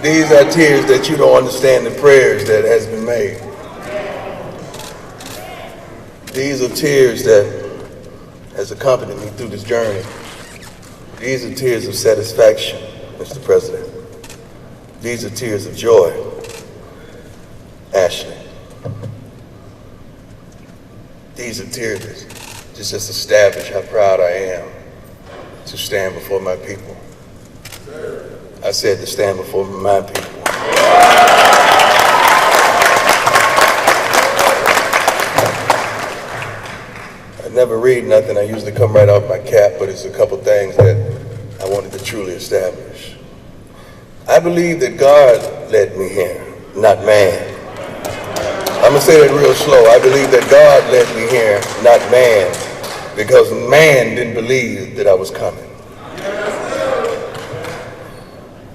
These are tears that you don't understand the prayers that has been made. These are tears that has accompanied me through this journey. These are tears of satisfaction, Mr. President. These are tears of joy, Ashley. These are tears that just establish how proud I am to stand before my people. I said to stand before my people. I never read nothing. I usually come right off my cap, but it's a couple things that I wanted to truly establish. I believe that God led me here, not man. I'm gonna say that real slow. I believe that God led me here, not man, because man didn't believe that I was coming.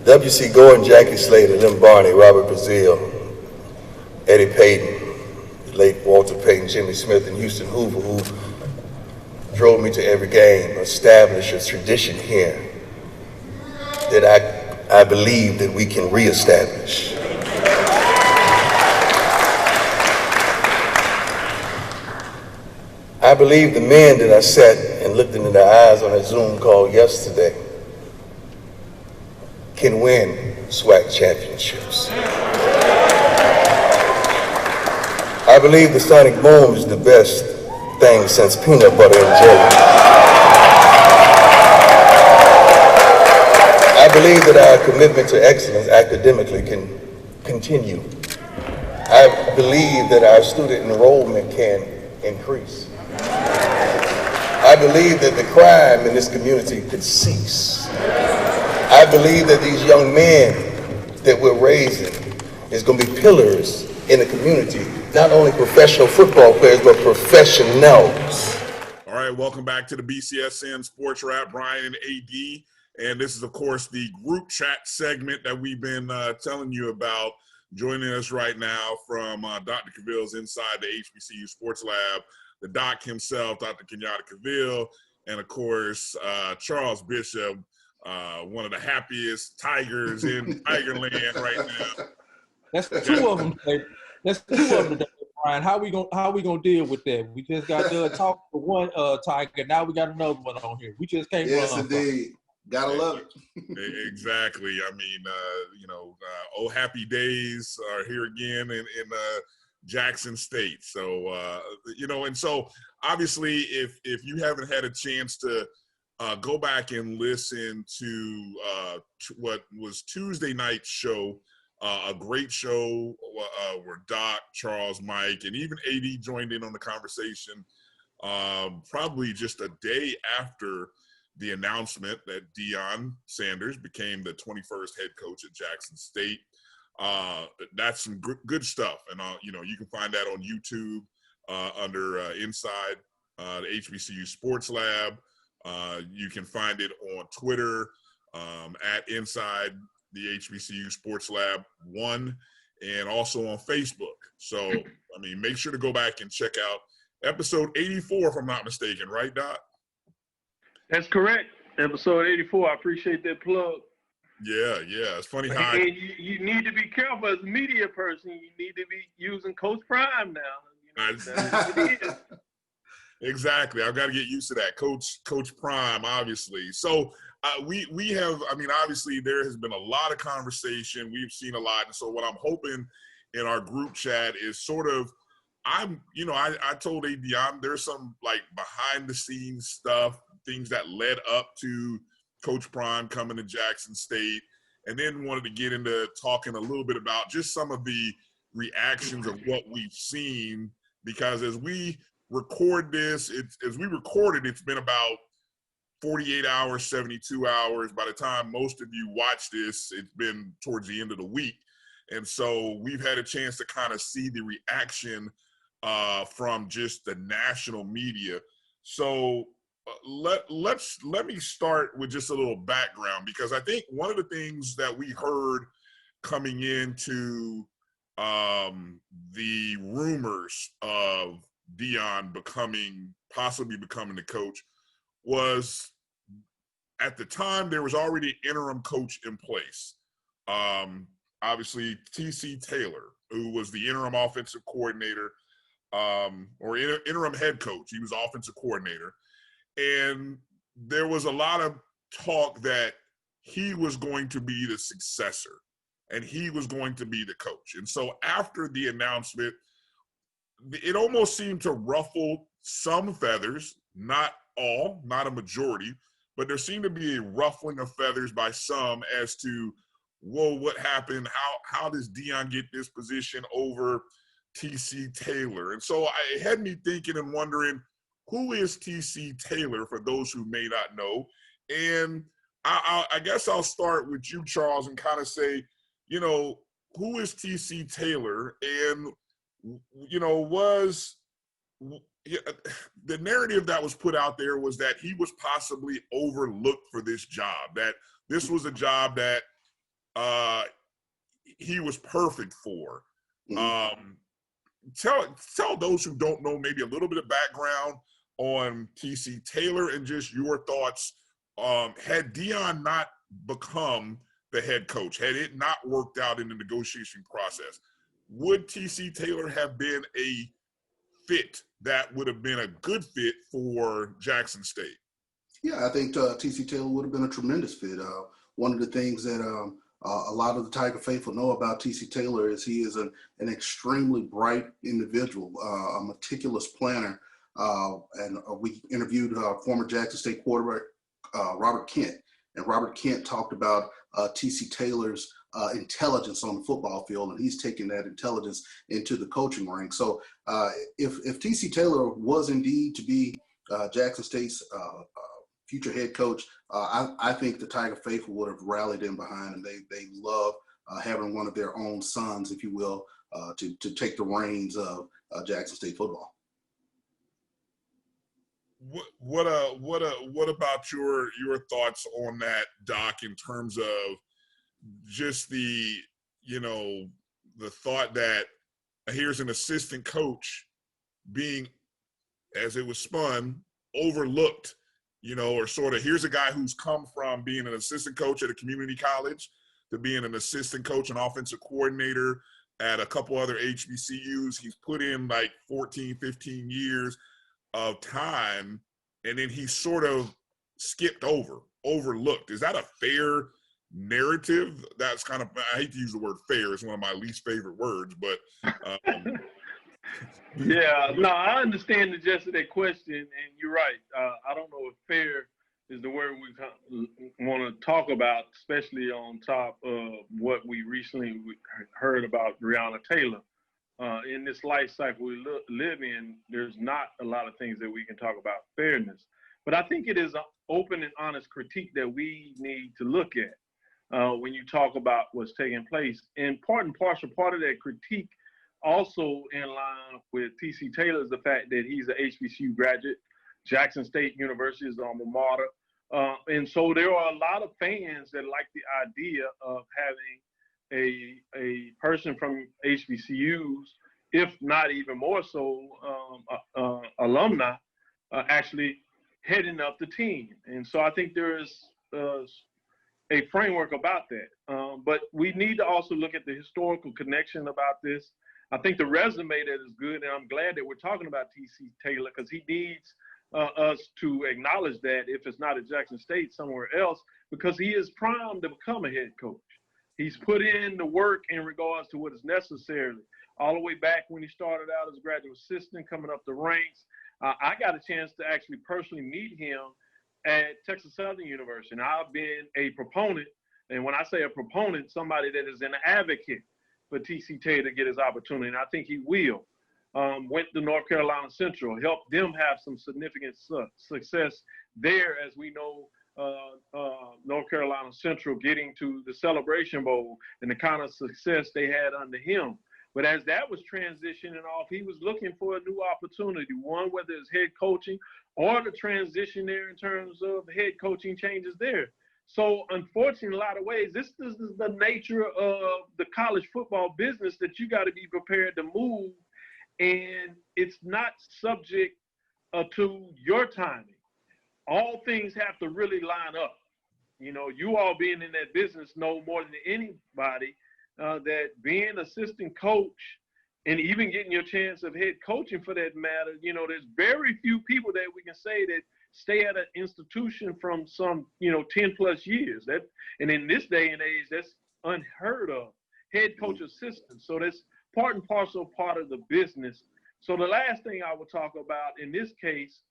W.C. Gordon, Jackie Slater, Lynn Barney, Robert Brazile, Eddie Payton, the late Walter Payton, Jimmy Smith, and Houston Hoover, who drove me to every game, established a tradition here that I believe that we can reestablish. I believe the men that I sat and looked into their eyes on a Zoom call yesterday can win SWAC championships. I believe the Sonic Boom is the best thing since peanut butter and jelly. I believe that our commitment to excellence academically can continue. I believe that our student enrollment can increase. I believe that the crime in this community could cease. I believe that these young men that we're raising is going to be pillars in the community, not only professional football players, but professionals. All right, welcome back to the BCSN SportsWrap, Bryan and AD. And this is, of course, the group chat segment that we've been telling you about. Joining us right now from Dr. Cavill's inside the HBCU Sports Lab, the doc himself, Dr. Kenyatta Cavill, and, of course, Charles Bishop, one of the happiest Tigers in Tigerland right now. That's two of them. That's two of them today, Brian. How we gonna deal with that? We just got done talking to one Tiger. Now we got another one on here. We just can't Yes, run. indeed. Gotta love it. Exactly. I mean, oh, happy days are here again in Jackson State. So, and so obviously if you haven't had a chance to go back and listen to what was Tuesday night's show, a great show where Doc, Charles, Mike, and even AD joined in on the conversation, probably just a day after the announcement that Deion Sanders became the 21st head coach at Jackson State. That's some good stuff. And, you can find that on YouTube under Inside the HBCU Sports Lab. You can find it on Twitter at Inside the HBCU Sports Lab 1, and also on Facebook. So, I mean, make sure to go back and check out episode 84, if I'm not mistaken, right, Doc? That's correct. Episode 84. I appreciate that plug. Yeah. It's funny how and you need to be careful as a media person. You need to be using Coach Prime now. That's what it is. Exactly. I've got to get used to that. Coach Prime, obviously. So we have, I mean, obviously there has been a lot of conversation. We've seen a lot. And so what I'm hoping in our group chat is sort of, I told AD, there's some like behind the scenes stuff, things that led up to Coach Prime coming to Jackson State, and then wanted to get into talking a little bit about just some of the reactions of what we've seen, because as we record this, it's been about 48 hours, 72 hours. By the time most of you watch this, it's been towards the end of the week. And so we've had a chance to kind of see the reaction from just the national media. So let me start with just a little background, because I think one of the things that we heard coming into the rumors of Deion possibly becoming the coach was, at the time there was already an interim coach in place. obviously T.C. Taylor, who was the interim offensive coordinator, or interim head coach. He was offensive coordinator. And there was a lot of talk that he was going to be the successor and he was going to be the coach. And so after the announcement, it almost seemed to ruffle some feathers, not all, not a majority, but there seemed to be a ruffling of feathers by some as to, whoa, what happened? How does Deion get this position over T.C. Taylor? And so it had me thinking and wondering, who is T.C. Taylor, for those who may not know? And I guess I'll start with you, Charles, and kind of say, you know, who is T.C. Taylor? And, you know, the narrative that was put out there was that he was possibly overlooked for this job, that this was a job that he was perfect for. Tell those who don't know maybe a little bit of background on T.C. Taylor and just your thoughts. Had Deion not become the head coach, had it not worked out in the negotiation process, would T.C. Taylor have been a fit that would have been a good fit for Jackson State? Yeah, I think T.C. Taylor would have been a tremendous fit. One of the things that a lot of the Tiger faithful know about T.C. Taylor is he is an extremely bright individual, a meticulous planner. And we interviewed former Jackson State quarterback Robert Kent, and Robert Kent talked about T.C. Taylor's intelligence on the football field, and he's taking that intelligence into the coaching ranks. So if T.C. Taylor was indeed to be Jackson State's future head coach, I think the Tiger faithful would have rallied in behind him. They love having one of their own sons, if you will, to take the reins of Jackson State football. What about your thoughts on that, Doc, in terms of just the thought that here's an assistant coach being, as it was spun, overlooked, or sort of, here's a guy who's come from being an assistant coach at a community college to being an assistant coach and offensive coordinator at a couple other HBCUs. He's put in like 14, 15 years of time, and then he sort of skipped overlooked. Is that a fair narrative? That's kind of, I hate to use the word fair, it's one of my least favorite words, but yeah, no, I understand the gist of that question, and you're right. I don't know if fair is the word we want to talk about, especially on top of what we recently heard about Breonna Taylor. In this life cycle we live in, there's not a lot of things that we can talk about fairness. But I think it is an open and honest critique that we need to look at when you talk about what's taking place. And part of that critique, also in line with T.C. Taylor, is the fact that he's an HBCU graduate. Jackson State University is alma mater. And so there are a lot of fans that like the idea of having a person from HBCUs, if not even more so alumni, actually heading up the team. And so I think there is a framework about that. But we need to also look at the historical connection about this. I think the resume that is good, and I'm glad that we're talking about T.C. Taylor, because he needs us to acknowledge that if it's not at Jackson State, somewhere else, because he is primed to become a head coach. He's put in the work in regards to what is necessary. All the way back when he started out as a graduate assistant, coming up the ranks, I got a chance to actually personally meet him at Texas Southern University. And I've been a proponent, and when I say a proponent, somebody that is an advocate for T.C. Taylor to get his opportunity, and I think he will. Went to North Carolina Central, helped them have some significant success there, as we know, North Carolina Central getting to the Celebration Bowl and the kind of success they had under him. But as that was transitioning off, he was looking for a new opportunity, one, whether it's head coaching or the transition there in terms of head coaching changes there. So unfortunately, in a lot of ways, this is the nature of the college football business, that you got to be prepared to move, and it's not subject to your timing. All things have to really line up. You all being in that business know more than anybody that being assistant coach and even getting your chance of head coaching for that matter, you know, there's very few people that we can say that stay at an institution from some, you know, 10 plus years. And in this day and age, that's unheard of. Head coach assistant. So that's part and parcel part of the business. So the last thing I would talk about in this case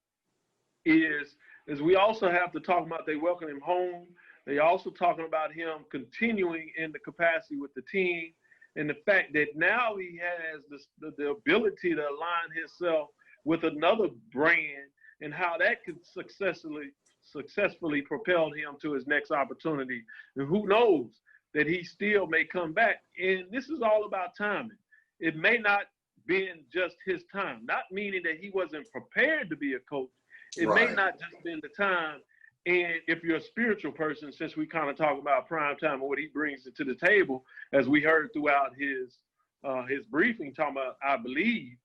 is we also have to talk about they welcome him home. They also talking about him continuing in the capacity with the team, and the fact that now he has the ability to align himself with another brand, and how that could successfully propel him to his next opportunity. And who knows that he still may come back. And this is all about timing. It may not been just his time, not meaning that he wasn't prepared to be a coach. It may not just been the time. And if you're a spiritual person, since we kind of talk about primetime and what he brings to the table, as we heard throughout his briefing, talking about, I believe,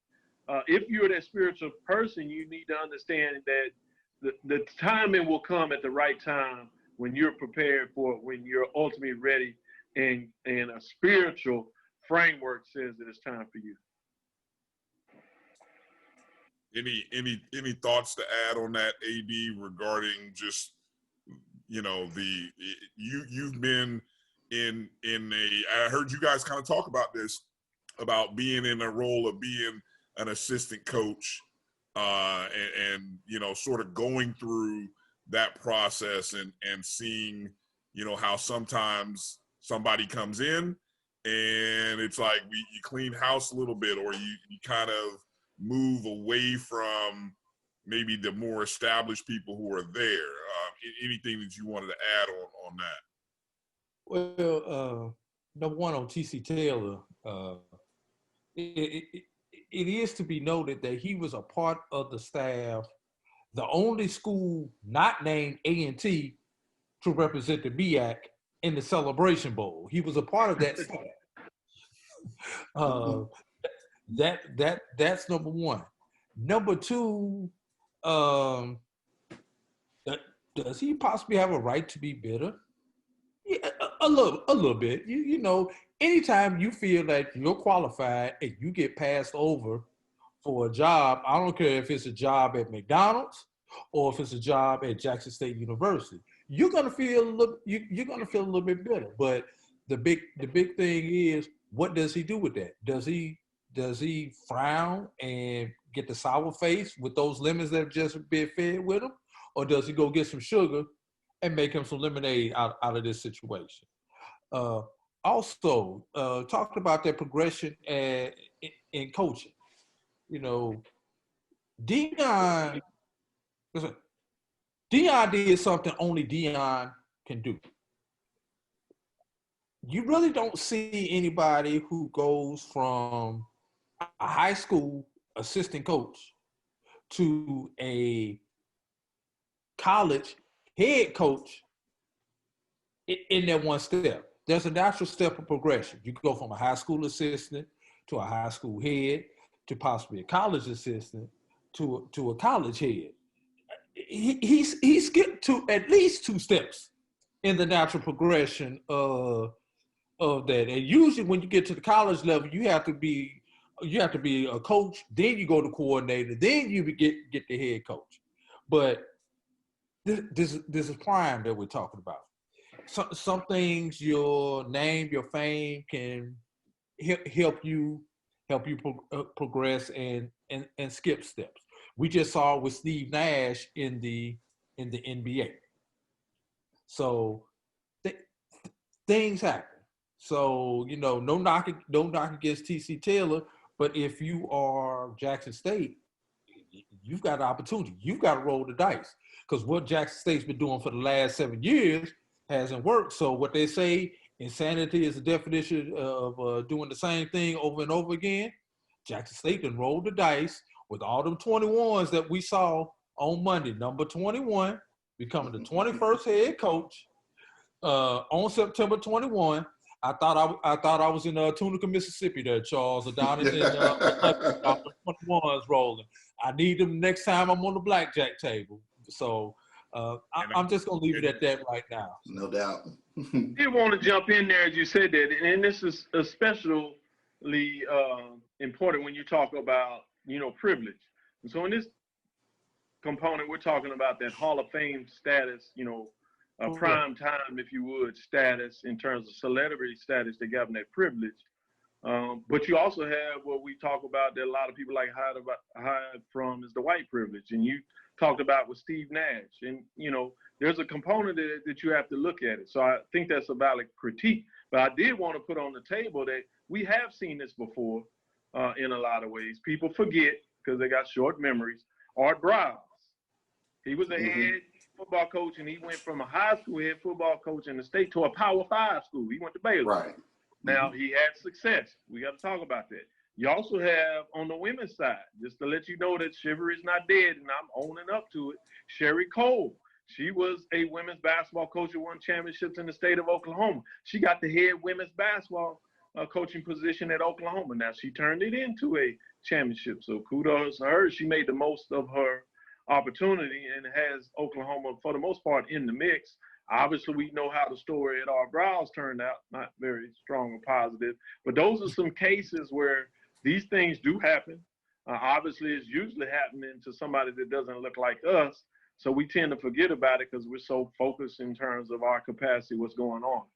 if you're that spiritual person, you need to understand that the timing will come at the right time when you're prepared for it, when you're ultimately ready, and a spiritual framework says that it's time for you. Any thoughts to add on that, AD, regarding just, you know, you've been in I heard you guys kind of talk about this, about being in a role of being an assistant coach, and you know, sort of going through that process and seeing, you know, how sometimes somebody comes in and it's like you clean house a little bit, or you kind of move away from maybe the more established people who are there. Anything that you wanted to add on that? Well, number one, on TC Taylor, it is to be noted that he was a part of the staff, the only school not named A&T to represent the MEAC in the Celebration Bowl. He was a part of that staff. That's number one. Number two, does he possibly have a right to be bitter? Yeah, a little bit. You know, anytime you feel that you're qualified and you get passed over for a job, I don't care if it's a job at McDonald's or if it's a job at Jackson State University, you're gonna feel a little bit bitter. But the big thing is, what does he do with that? Does he frown and get the sour face with those lemons that have just been fed with him? Or does he go get some sugar and make him some lemonade out of this situation? Also, talked about that progression in coaching. You know, Deion did something only Deion can do. You really don't see anybody who goes from a high school assistant coach to a college head coach in that one step. There's a natural step of progression. You go from a high school assistant to a high school head to possibly a college assistant to a college head. He skipped to at least 2 steps in the natural progression of that. And usually when you get to the college level, you have to be a coach, then you go to coordinator, then you get the head coach. But this is prime that we're talking about. Some things, your name, your fame can help you progress and skip steps. We just saw with Steve Nash in the NBA. So things happen. So, you know, no knock against TC Taylor, but if you are Jackson State, you've got an opportunity. You've got to roll the dice, because what Jackson State's been doing for the last 7 years hasn't worked. So what they say, insanity is the definition of doing the same thing over and over again. Jackson State done rolled the dice with all them 21s that we saw on Monday. Number 21 becoming the 21st head coach on September 21. I thought I was in Tunica, Mississippi there, Charles, or down in 21s rolling. I need them next time I'm on the blackjack table. So I'm just going to leave it at that right now. No doubt. I did want to jump in there as you said that, and this is especially important when you talk about, privilege. And so in this component, we're talking about that Hall of Fame status, prime time, if you would, status in terms of celebrity status that govern that privilege. But you also have what we talk about that a lot of people like hide from is the white privilege. And you talked about with Steve Nash. And, there's a component that you have to look at it. So I think that's a valid critique. But I did want to put on the table that we have seen this before in a lot of ways. People forget because they got short memories. Art Briles, he was a head football coach, and he went from a high school head football coach in the state to a Power 5 school. He went to Baylor. Right. Now, he had success. We got to talk about that. You also have, on the women's side, just to let you know that Chivalry is not dead, and I'm owning up to it, Sherry Cole. She was a women's basketball coach who won championships in the state of Oklahoma. She got the head women's basketball coaching position at Oklahoma. Now, she turned it into a championship, so kudos to her. She made the most of her opportunity and has Oklahoma, for the most part, in the mix. Obviously, we know how the story at Art Briles turned out, not very strong or positive. But those are some cases where these things do happen. Obviously, it's usually happening to somebody that doesn't look like us. So we tend to forget about it because we're so focused in terms of our capacity, what's going on.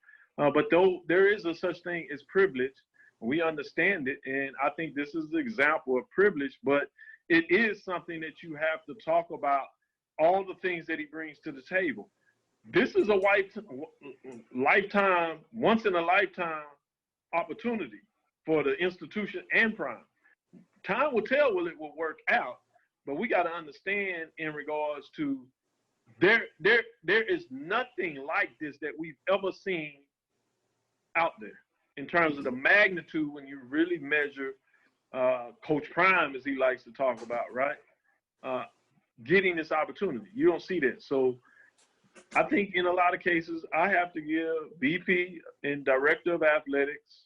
But though there is a such thing as privilege, we understand it. And I think this is the example of privilege, but it is something that you have to talk about all the things that he brings to the table. This is a lifetime, once in a lifetime opportunity for the institution and Prime. Time will tell will it will work out, but we got to understand in regards to there is nothing like this that we've ever seen out there in terms of the magnitude when you really measure Coach Prime, as he likes to talk about, right? Getting this opportunity. You don't see that. So I think in a lot of cases, I have to give VP and Director of Athletics,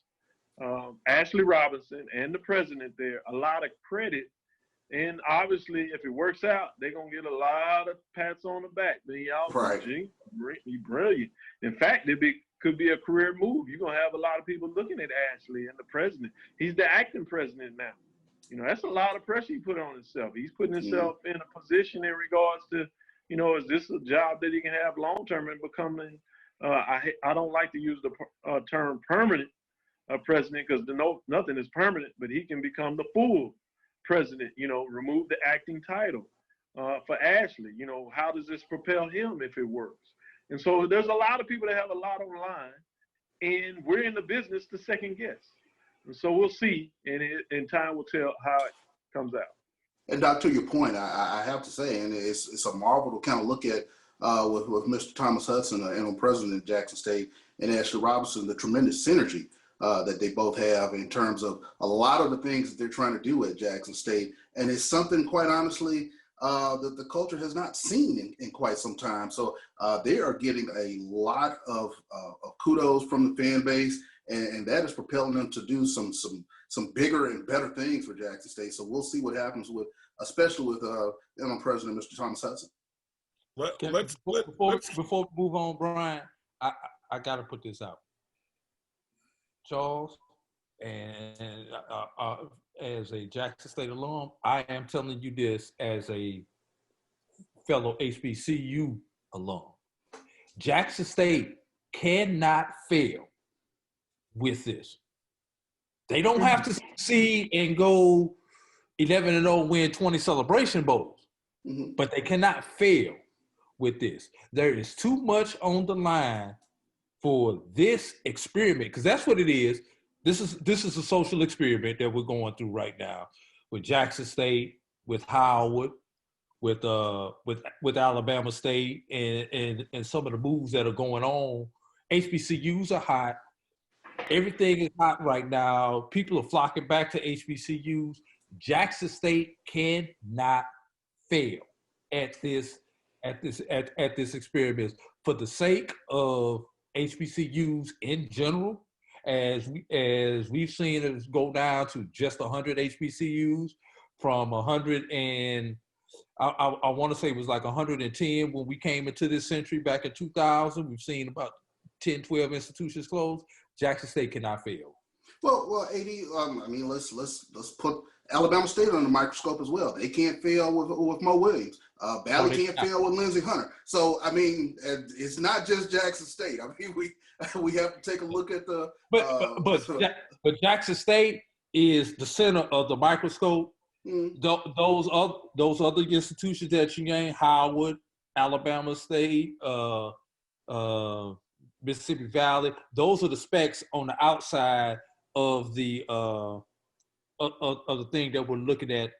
Ashley Robinson, and the president there a lot of credit. And obviously, if it works out, they're going to get a lot of pats on the back. Then y'all, right. He's brilliant. In fact, could be a career move. You're going to have a lot of people looking at Ashley and the president. He's the acting president now. That's a lot of pressure he put on himself. He's putting himself in a position in regards to, is this a job that he can have long-term and becoming, I don't like to use the term permanent president because nothing is permanent, but he can become the full president, remove the acting title for Ashley. How does this propel him if it works? And so there's a lot of people that have a lot on the line, and we're in the business to second guess. And so we'll see, and time will tell how it comes out. And Doc, to your point, I have to say, and it's a marvel to kind of look at with Mr. Thomas Hudson, and president of Jackson State, and Ashley Robinson, the tremendous synergy that they both have in terms of a lot of the things that they're trying to do at Jackson State. And it's something, quite honestly, that the culture has not seen in quite some time. So they are getting a lot of kudos from the fan base, and that is propelling them to do some bigger and better things for Jackson State. So we'll see what happens especially with President Mr. Thomas Hudson. Before we move on, Brian, I got to put this out. Charles, and as a Jackson State alum, I am telling you this as a fellow HBCU alum. Jackson State cannot fail with this. They don't have to succeed and go 11-0, win 20 Celebration Bowls, but they cannot fail with this. There is too much on the line for this experiment, because that's what it is. This is a social experiment that we're going through right now with Jackson State, with Howard, with Alabama State, and some of the moves that are going on. HBCUs are hot. Everything is hot right now. People are flocking back to HBCUs. Jackson State cannot fail at this experiment for the sake of HBCUs in general. As we've seen it go down to just 100 HBCUs from 100 and I want to say it was like 110 when we came into this century back in 2000. We've seen about 10, 12 institutions close. Jackson State cannot fail. Well, AD. I mean, let's put Alabama State under the microscope as well. They can't fail with Mo Williams. Valley can't fail with Lindsey Hunter. So I mean, it's not just Jackson State. I mean, we have to take a look at the. But Jackson State is the center of the microscope. Those other institutions that you named, Howard, Alabama State, Mississippi Valley, those are the specks on the outside of the thing that we're looking at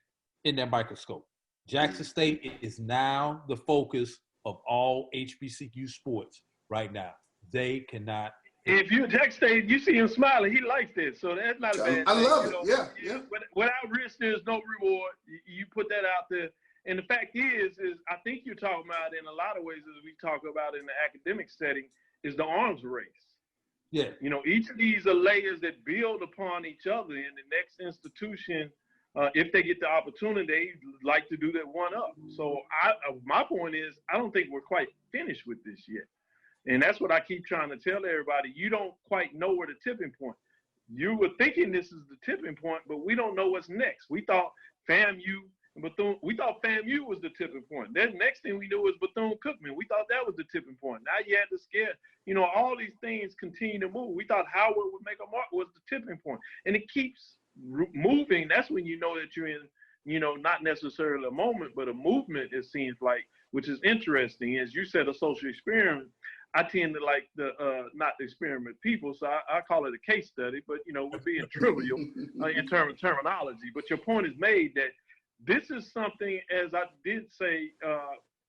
in that microscope. Jackson State is now the focus of all HBCU sports right now. They cannot. If you're Jackson State, you see him smiling. He likes this, so that's not a bad thing. I love it. You know, Yeah. Without risk, there's no reward. You put that out there. And the fact is I think you're talking about in a lot of ways, as we talk about in the academic setting, is the arms race. Yeah. You know, each of these are layers that build upon each other. And the next institution, if they get the opportunity, they like to do that one up. So my point is, I don't think we're quite finished with this yet. And that's what I keep trying to tell everybody. You don't quite know where the tipping point. You were thinking this is the tipping point, but we don't know what's next. We thought FAMU and Bethune, we thought FAMU was the tipping point. Then next thing we knew was Bethune-Cookman. We thought that was the tipping point. Now you had to scare, you know, all these things continue to move. We thought Howard would make a mark was the tipping point. And it keeps moving. That's when you know that you're in, you know, not necessarily a moment, but a movement, it seems like, which is interesting. As you said, a social experiment. I tend to like the not the experiment people, so I call it a case study, but, you know, we're being trivial in terms of terminology. But your point is made that this is something, as I did say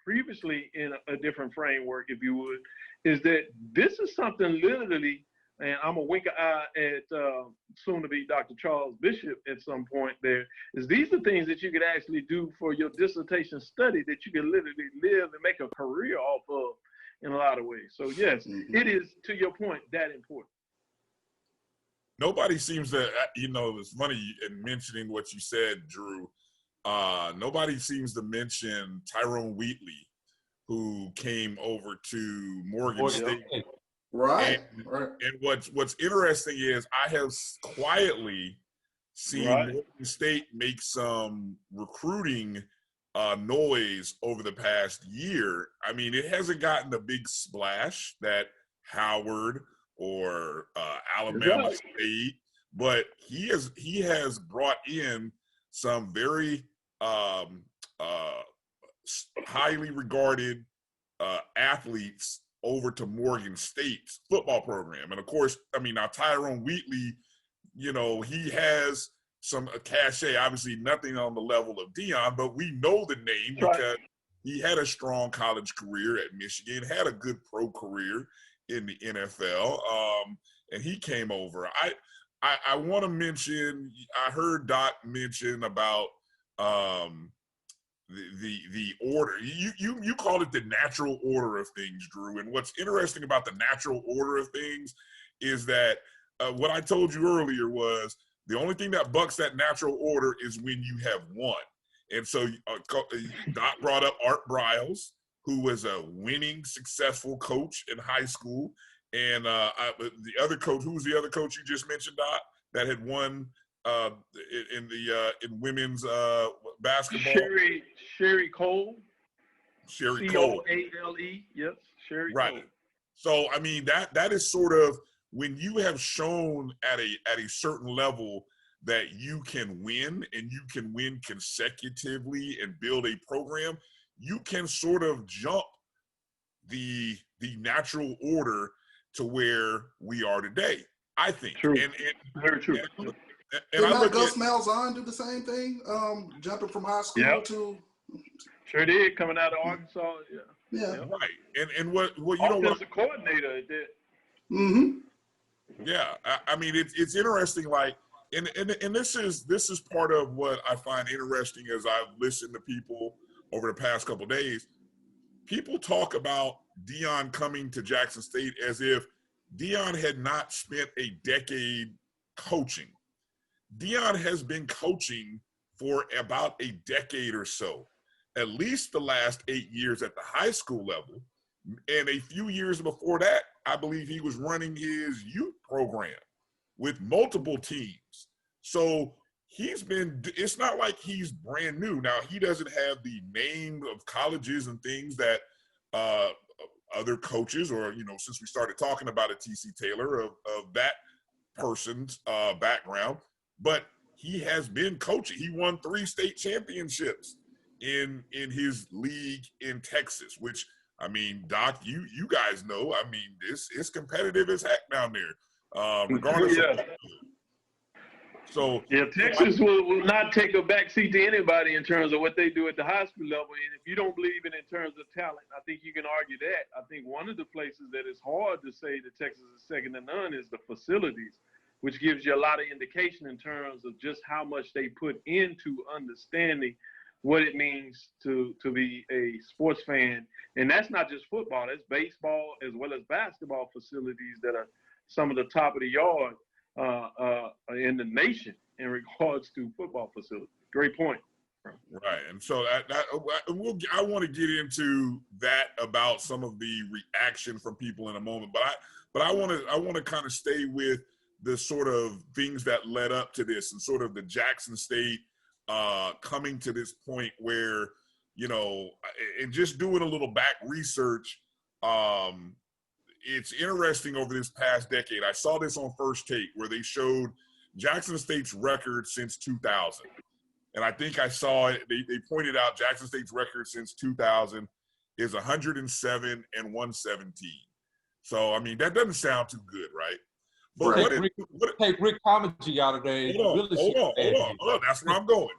previously in a different framework, if you would, is that this is something literally, and I'm a wink an eye at soon to be Dr. Charles Bishop at some point there, is these are things that you could actually do for your dissertation study that you can literally live and make a career off of in a lot of ways. So yes, it is, to your point, that important. Nobody seems to, you know, it's funny in mentioning what you said, Drew. Nobody seems to mention Tyrone Wheatley, who came over to Morgan State. Right. And what's interesting is I have quietly seen Morgan State make some recruiting noise over the past year. I mean, it hasn't gotten the big splash that Howard or Alabama State, but he has brought in some very highly regarded athletes over to Morgan State's football program. And of course, I mean, now Tyrone Wheatley, you know, he has some cachet, obviously nothing on the level of Deion, but we know the name because he had a strong college career at Michigan, had a good pro career in the NFL, and he came over. I want to mention, I heard Doc mention about the order. You called it the natural order of things, Drew. And what's interesting about the natural order of things is that what I told you earlier was the only thing that bucks that natural order is when you have won. And so Doc brought up Art Briles, who was a winning, successful coach in high school. And the other coach, who's the other coach you just mentioned, Doc, that had won in women's basketball? Sherry Cole. Sherry Cole. C-O-A-L-E. Yes, Sherry right. Cole. So I mean that is sort of when you have shown at a certain level that you can win and you can win consecutively and build a program, you can sort of jump the natural order to where we are today, I think. True. Very true. And I look Gus Malzahn do the same thing, jumping from high school to. Sure did, coming out of Arkansas. Yeah. Right. And what you know what? Offensive coordinator did. Mm-hmm. Yeah, I mean it's interesting. Like, and this is part of what I find interesting as I've listened to people over the past couple of days. People talk about Deion coming to Jackson State as if Deion had not spent a decade coaching. Deion has been coaching for about a decade or so. at least the last 8 years at the high school level. And a few years before that, I believe he was running his youth program with multiple teams. So it's not like he's brand new. Now, he doesn't have the name of colleges and things that other coaches, or, since we started talking about a TC Taylor, of that person's background, but he has been coaching. He won 3 state championships in his league in Texas, which, I mean, Doc, you guys know, I mean, it's competitive as heck down there, regardless of. So yeah, Texas will not take a backseat to anybody in terms of what they do at the high school level. And if you don't believe it in terms of talent, I think you can argue that. I think one of the places that is hard to say that Texas is second to none is the facilities, which gives you a lot of indication in terms of just how much they put into understanding what it means to be a sports fan. And that's not just football, that's baseball as well as basketball facilities that are some of the top of the yard in the nation in regards to football facilities. Great point. Right, and so I want to get into that about some of the reaction from people in a moment, but I want to kind of stay with the sort of things that led up to this and sort of the Jackson State coming to this point where, and just doing a little back research. It's interesting over this past decade. I saw this on First Take where they showed Jackson State's record since 2000. And I think I saw it. They pointed out Jackson State's record since 2000 is 107 and 117. So, I mean, that doesn't sound too good, right? But take Rick Comedy out of there. Hold on. That's where I'm going.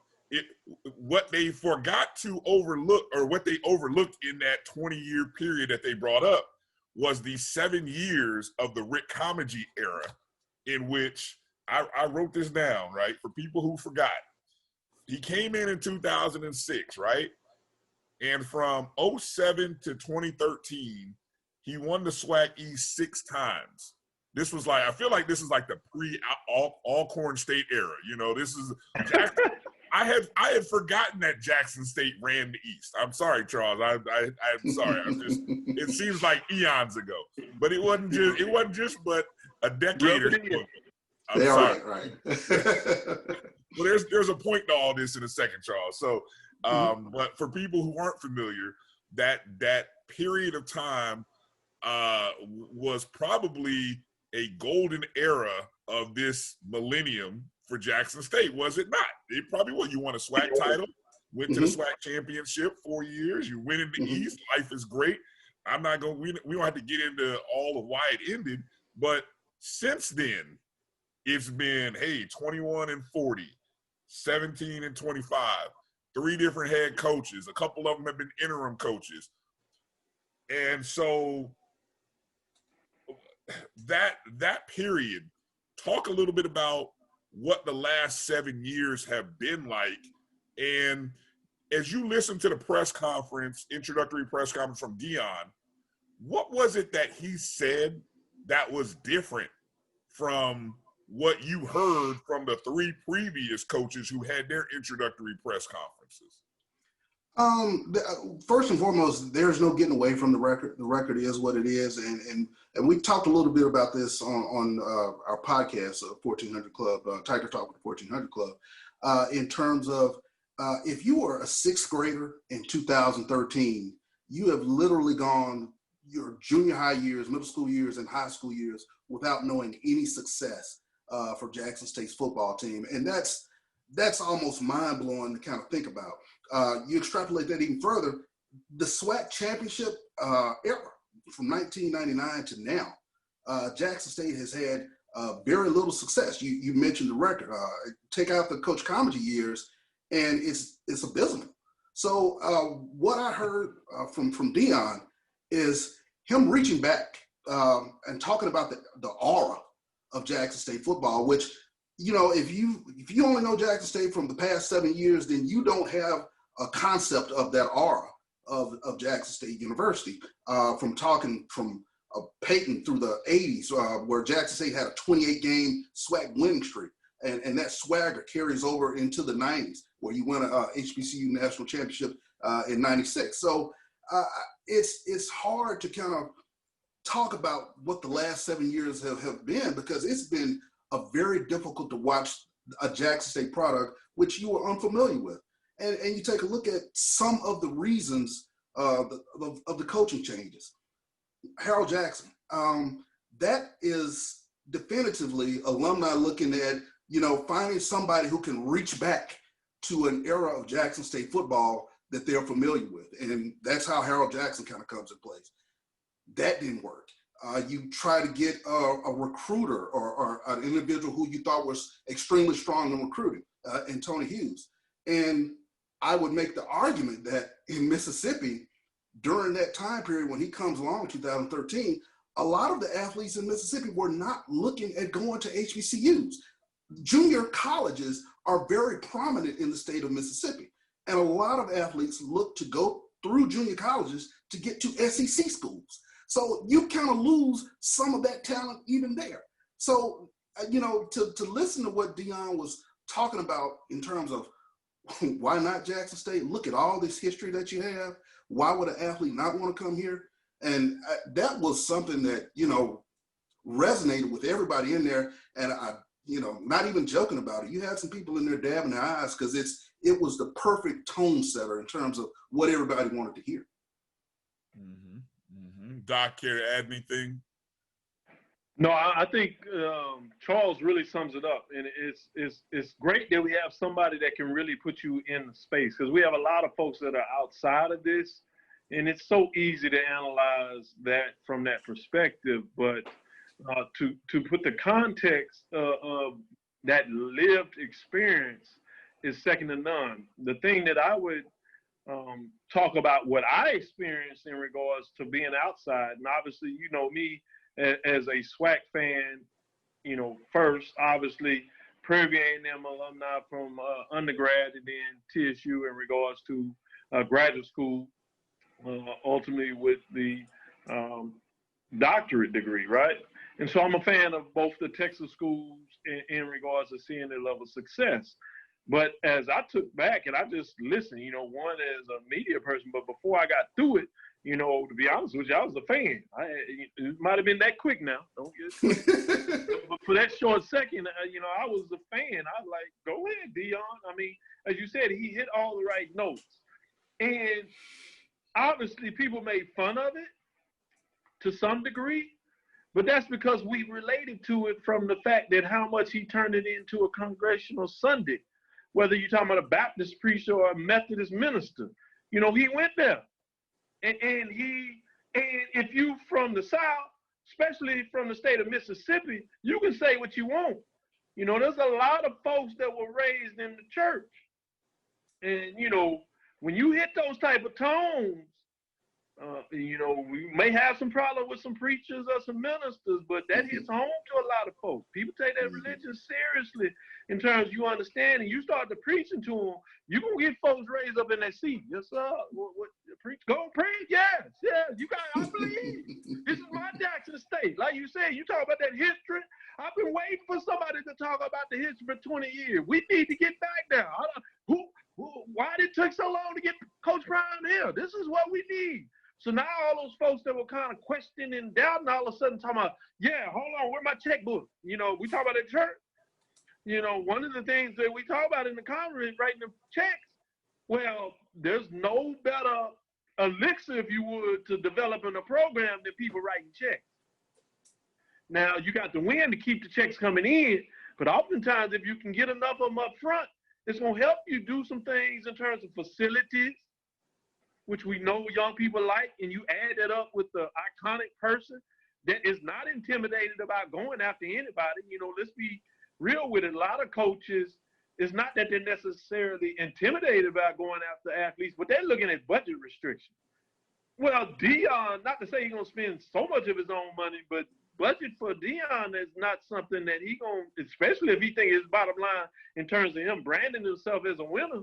What they forgot to overlook, or what they overlooked in that 20-year period that they brought up, was the 7 years of the Rick Comedy era, in which I wrote this down, right, for people who forgot. He came in 2006, right? And from 2007 to 2013, he won the SWAC East 6 times. This was like, I feel like this is like the pre-Alcorn State era. This is Jackson. I had forgotten that Jackson State ran the East. I'm sorry, Charles. I'm sorry. It seems like eons ago, but it wasn't just but a decade or so. I'm sorry. Right. Well, there's a point to all this in a second, Charles. So, but for people who aren't familiar, that period of time was probably a golden era of this millennium for Jackson State, was it not? It probably was. You won a SWAC title, went to the SWAC championship 4 years. You win in the East. Life is great. I'm not going. We don't have to get into all of why it ended, but since then, it's been 21 and 40, 17 and 25, 3 different head coaches. A couple of them have been interim coaches, and so that period. Talk a little bit about what the last 7 years have been like. And as you listen to the press conference, introductory press conference from Deion, what was it that he said that was different from what you heard from the 3 previous coaches who had their introductory press conferences? First and foremost, there's no getting away from the record. The record is what it is, and we talked a little bit about this on our podcast, 1400 Club, Tiger Talk with the 1400 Club, in terms of if you were a 6th grader in 2013, you have literally gone your junior high years, middle school years, and high school years without knowing any success for Jackson State's football team, and that's almost mind-blowing to kind of think about. You extrapolate that even further, the SWAC championship era from 1999 to now, Jackson State has had very little success. You mentioned the record. Take out the Coach Comedy years, and it's abysmal. So what I heard from Deion is him reaching back and talking about the aura of Jackson State football, which, if you only know Jackson State from the past 7 years, then you don't have a concept of that aura of Jackson State University. From Peyton through the 80s, where Jackson State had a 28-game SWAC winning streak, and that swagger carries over into the 90s, where you won a HBCU national championship in '96. So it's hard to kind of talk about what the last 7 years have been, because it's been a very difficult to watch a Jackson State product, which you are unfamiliar with. And you take a look at some of the reasons of the coaching changes. Harold Jackson, that is definitively alumni looking at, finding somebody who can reach back to an era of Jackson State football that they're familiar with. And that's how Harold Jackson kind of comes in place. That didn't work. You try to get a recruiter or an individual who you thought was extremely strong in recruiting, in Tony Hughes. And I would make the argument that in Mississippi, during that time period when he comes along in 2013, a lot of the athletes in Mississippi were not looking at going to HBCUs. Junior colleges are very prominent in the state of Mississippi. And a lot of athletes look to go through junior colleges to get to SEC schools. So you kind of lose some of that talent even there. So, to listen to what Deion was talking about in terms of why not Jackson State? Look at all this history that you have. Why would an athlete not want to come here? And that was something that, resonated with everybody in there. And not even joking about it. You had some people in there dabbing their eyes because it was the perfect tone setter in terms of what everybody wanted to hear. Mm-hmm. Mm-hmm. Doc, care to add anything? No, I think Charles really sums it up, and it's great that we have somebody that can really put you in the space, because we have a lot of folks that are outside of this, and it's so easy to analyze that from that perspective. But to put the context of that lived experience is second to none. The thing that I would talk about what I experienced in regards to being outside, and obviously you know me as a SWAC fan, first, obviously, Prairie A&M alumni from undergrad, and then TSU in regards to graduate school, ultimately with the doctorate degree, right? And so I'm a fan of both the Texas schools in regards to seeing their level of success. But as I took back and I just listened, one as a media person, but before I got through it, to be honest with you, I was a fan. It might have been that quick now. Don't get it. But for that short second, I was a fan. I was like, go ahead, Deion. I mean, as you said, he hit all the right notes. And obviously people made fun of it to some degree, but that's because we related to it from the fact that how much he turned it into a congregational Sunday, whether you're talking about a Baptist preacher or a Methodist minister. He went there. And if you from the South, especially from the state of Mississippi, you can say what you want. There's a lot of folks that were raised in the church. And, when you hit those type of tones, we may have some problem with some preachers or some ministers, but that hits home to a lot of folks. People take that religion seriously in terms of you understand, and you start to preaching to them, you're going to get folks raised up in that seat. Yes, sir. What preach? Go preach. Yes. You got, I believe. This is my Jackson State. Like you said, you talk about that history. I've been waiting for somebody to talk about the history for 20 years. We need to get back there. Why did it take so long to get Coach Bryan here? This is what we need. So now all those folks that were kind of questioning and doubting, all of a sudden talking about, hold on, where's my checkbook? We talk about at church. One of the things that we talk about in the conference, writing the checks, well, there's no better elixir, if you would, to developing a program than people writing checks. Now, you got the win to keep the checks coming in, but oftentimes if you can get enough of them up front, it's going to help you do some things in terms of facilities, which we know young people like, and you add that up with the iconic person that is not intimidated about going after anybody. Let's be real with it. A lot of coaches, it's not that they're necessarily intimidated about going after athletes, but they're looking at budget restrictions. Well, Deion, not to say he's going to spend so much of his own money, but budget for Deion is not something that he going to, especially if he thinks his bottom line in terms of him branding himself as a winner.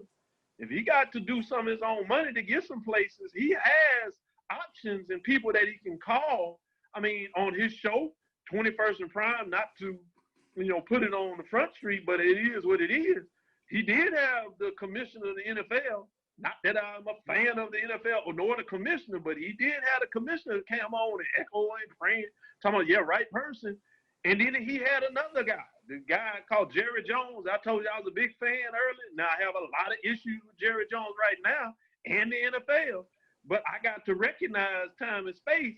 If he got to do some of his own money to get some places, he has options and people that he can call. I mean, on his show, 21st and Prime, not to, put it on the front street, but it is what it is. He did have the commissioner of the NFL, Not that I'm a fan of the NFL or nor the commissioner, but he did have the commissioner come on and echoing, praying, talking about, yeah, right person. And then he had another guy, the guy called Jerry Jones. I told you I was a big fan earlier. Now I have a lot of issues with Jerry Jones right now and the NFL, but I got to recognize time and space.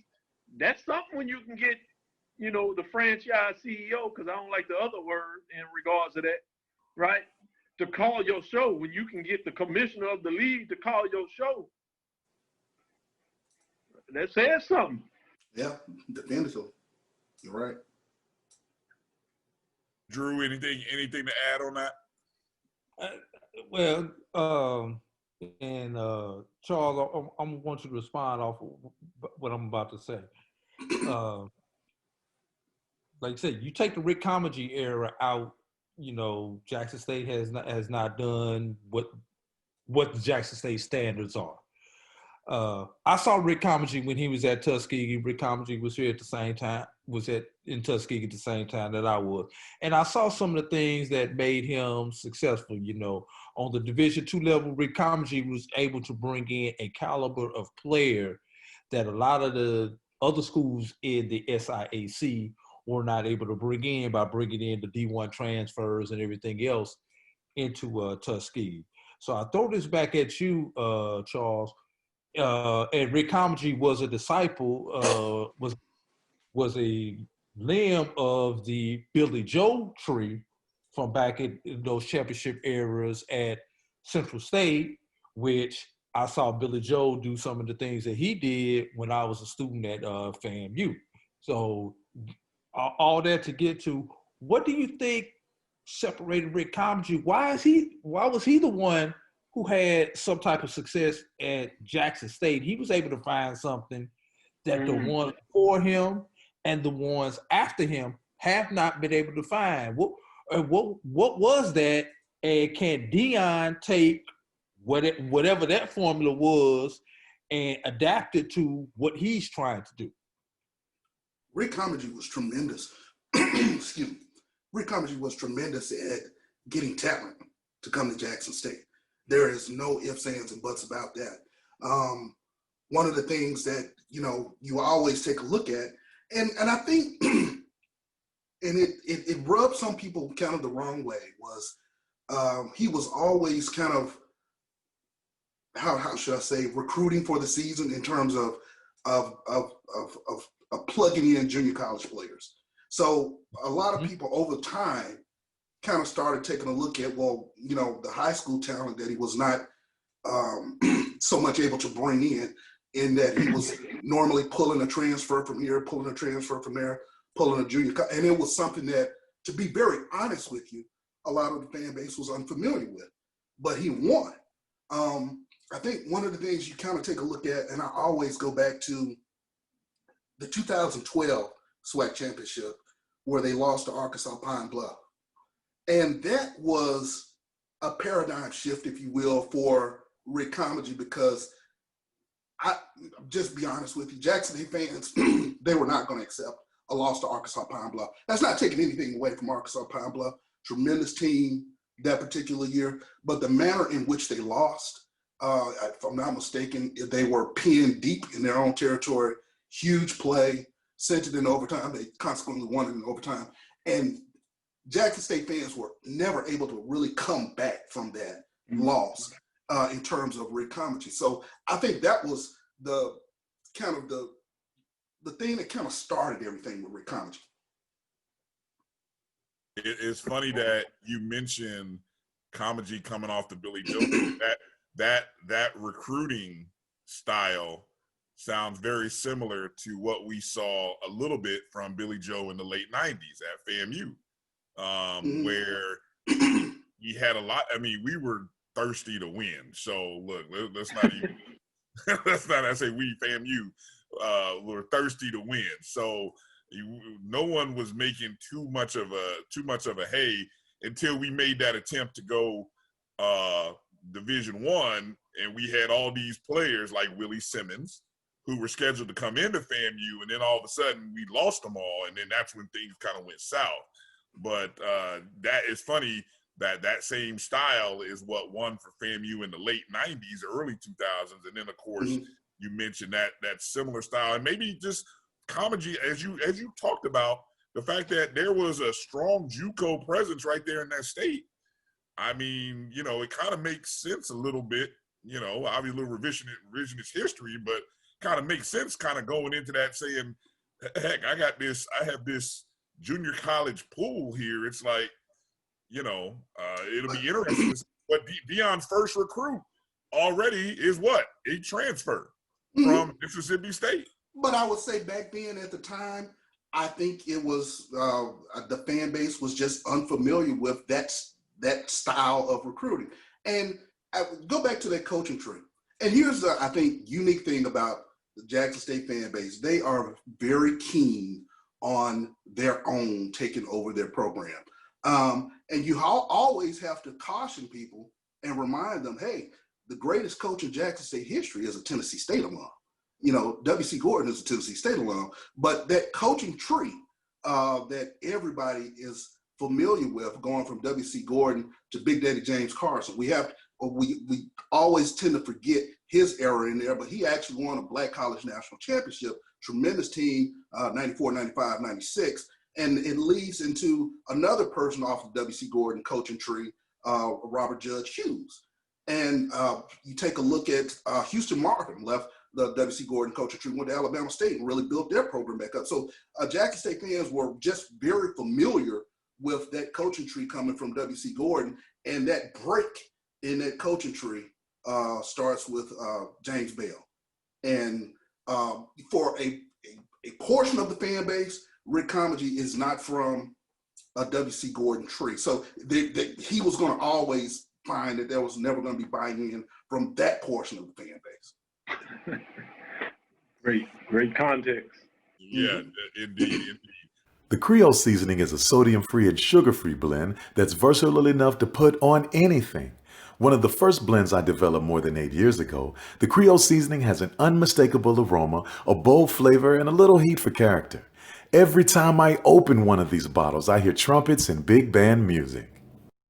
That's something when you can get, the franchise CEO, because I don't like the other word in regards to that, right? To call your show, when you can get the commissioner of the league to call your show. That says something. Yeah, definitively. You're right. Drew, anything to add on that? Charles, I'm want you to respond off of what I'm about to say. Like I said, you take the Rick Comedy era out. Jackson State has not done what the Jackson State standards are. I saw Rick Comedy when he was at Tuskegee. Rick Comedy was here at the same time, in Tuskegee at the same time that I was. And I saw some of the things that made him successful. On the Division II level, Rick Comedy was able to bring in a caliber of player that a lot of the other schools in the SIAC were not able to bring in by bringing in the D1 transfers and everything else into Tuskegee. So I throw this back at you, Charles. And Rick Comedy was a disciple, was a limb of the Billy Joe tree from back in those championship eras at Central State, which I saw Billy Joe do some of the things that he did when I was a student at FAMU. So all that to get to, what do you think separated Rick Comedy? Why was he the one who had some type of success at Jackson State? He was able to find something that the ones before him and the ones after him have not been able to find. What was that? And can Deion take whatever that formula was and adapt it to what he's trying to do? Rick Comedy was tremendous. Excuse me. Rick Comedy was tremendous at getting talent to come to Jackson State. There is no ifs, ands, and buts about that. One of the things that, you always take a look at, and I think, and it rubbed some people kind of the wrong way, was he was always kind of, how should I say, recruiting for the season in terms of plugging in junior college players. So a lot of people over time kind of started taking a look at, the high school talent that he was not so much able to bring in that he was normally pulling a transfer from here, pulling a transfer from there, pulling a junior. And it was something that, to be very honest with you, a lot of the fan base was unfamiliar with. But he won. I think one of the things you kind of take a look at, and I always go back to the 2012 SWAC championship, where they lost to Arkansas Pine Bluff. And that was a paradigm shift, if you will, for Rick Comedy, because just be honest with you, Jackson State fans, they were not going to accept a loss to Arkansas Pine Bluff. That's not taking anything away from Arkansas Pine Bluff. Tremendous team that particular year, but the manner in which they lost, if I'm not mistaken, they were pinned deep in their own territory. Huge play, sent it in overtime. They consequently won it in overtime. And Jackson State fans were never able to really come back from that loss in terms of Rick Comedy. So I think that was the kind of the thing that kind of started everything with Rick Comedy. It's funny that you mentioned Comedy coming off the Billy Joe. that recruiting style sounds very similar to what we saw a little bit from Billy Joe in the late 90s at FAMU, where he had a lot. I mean, we were thirsty to win. So look, let's not even let's not I say we FAMU were thirsty to win. So no one was making too much of a hay until we made that attempt to go Division I, and we had all these players like Willie Simmons who were scheduled to come into FAMU, and then all of a sudden we lost them all, and then that's when things kind of went south. But that is funny. that same style is what won for FAMU in the late 90s, early 2000s. And then, of course, you mentioned that similar style. And maybe just Comedy, as you talked about, the fact that there was a strong JUCO presence right there in that state. I mean, you know, it kind of makes sense a little bit, you know, obviously a little revisionist history, but kind of makes sense kind of going into that saying, heck, I have this junior college pool here. It's like, you know, it'll be interesting. But Deion's first recruit already is what? A transfer from Mississippi State. But I would say back then at the time, I think it was the fan base was just unfamiliar with that style of recruiting. And I go back to that coaching tree. And here's the, I think, unique thing about the Jackson State fan base. They are very keen on their own taking over their program. And you always have to caution people and remind them, hey, the greatest coach in Jackson State history is a Tennessee State alum. You know, W.C. Gordon is a Tennessee State alum, but that coaching tree that everybody is familiar with, going from W.C. Gordon to Big Daddy James Carson, we always tend to forget his era in there, but he actually won a Black College National Championship, tremendous team, 94, 95, 96, and it leads into another person off the W.C. Gordon coaching tree, Robert Judge Hughes. And you take a look at Houston Markham, left the W.C. Gordon coaching tree, went to Alabama State and really built their program back up. So Jackson State fans were just very familiar with that coaching tree coming from W.C. Gordon, and that break in that coaching tree starts with James Bell. And for a portion of the fan base, Rick Comedy is not from a W.C. Gordon tree. So he was going to always find that there was never going to be buy-in from that portion of the fan base. Great context. Yeah, indeed. The Creole seasoning is a sodium-free and sugar-free blend that's versatile enough to put on anything. One of the first blends I developed more than 8 years ago, the Creole seasoning has an unmistakable aroma, a bold flavor, and a little heat for character. Every time I open one of these bottles, I hear trumpets and big band music.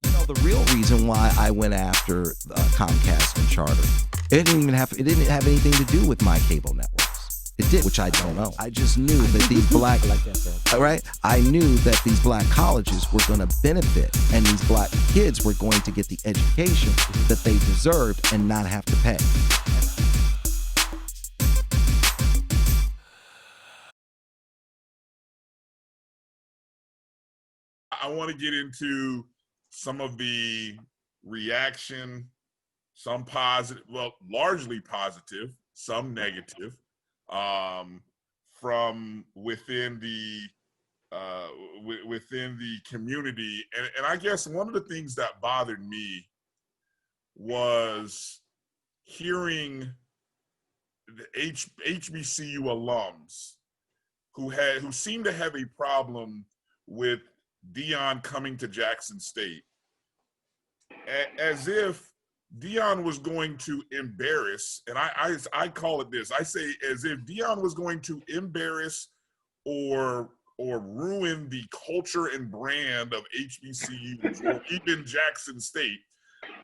You know, the real reason why I went after Comcast and Charter, it didn't have anything to do with my cable networks. It did, which I don't know. I just knew that these black, I knew that these black colleges were going to benefit, and these black kids were going to get the education that they deserved and not have to pay. I want to get into some of the reaction, some positive, well, largely positive, some negative, from within the community. And I guess one of the things that bothered me was hearing the HBCU alums who seemed to have a problem with Deion coming to Jackson State, as if Deion was going to embarrass, and I call it this, I say as if Deion was going to embarrass or ruin the culture and brand of HBCUs or even Jackson State.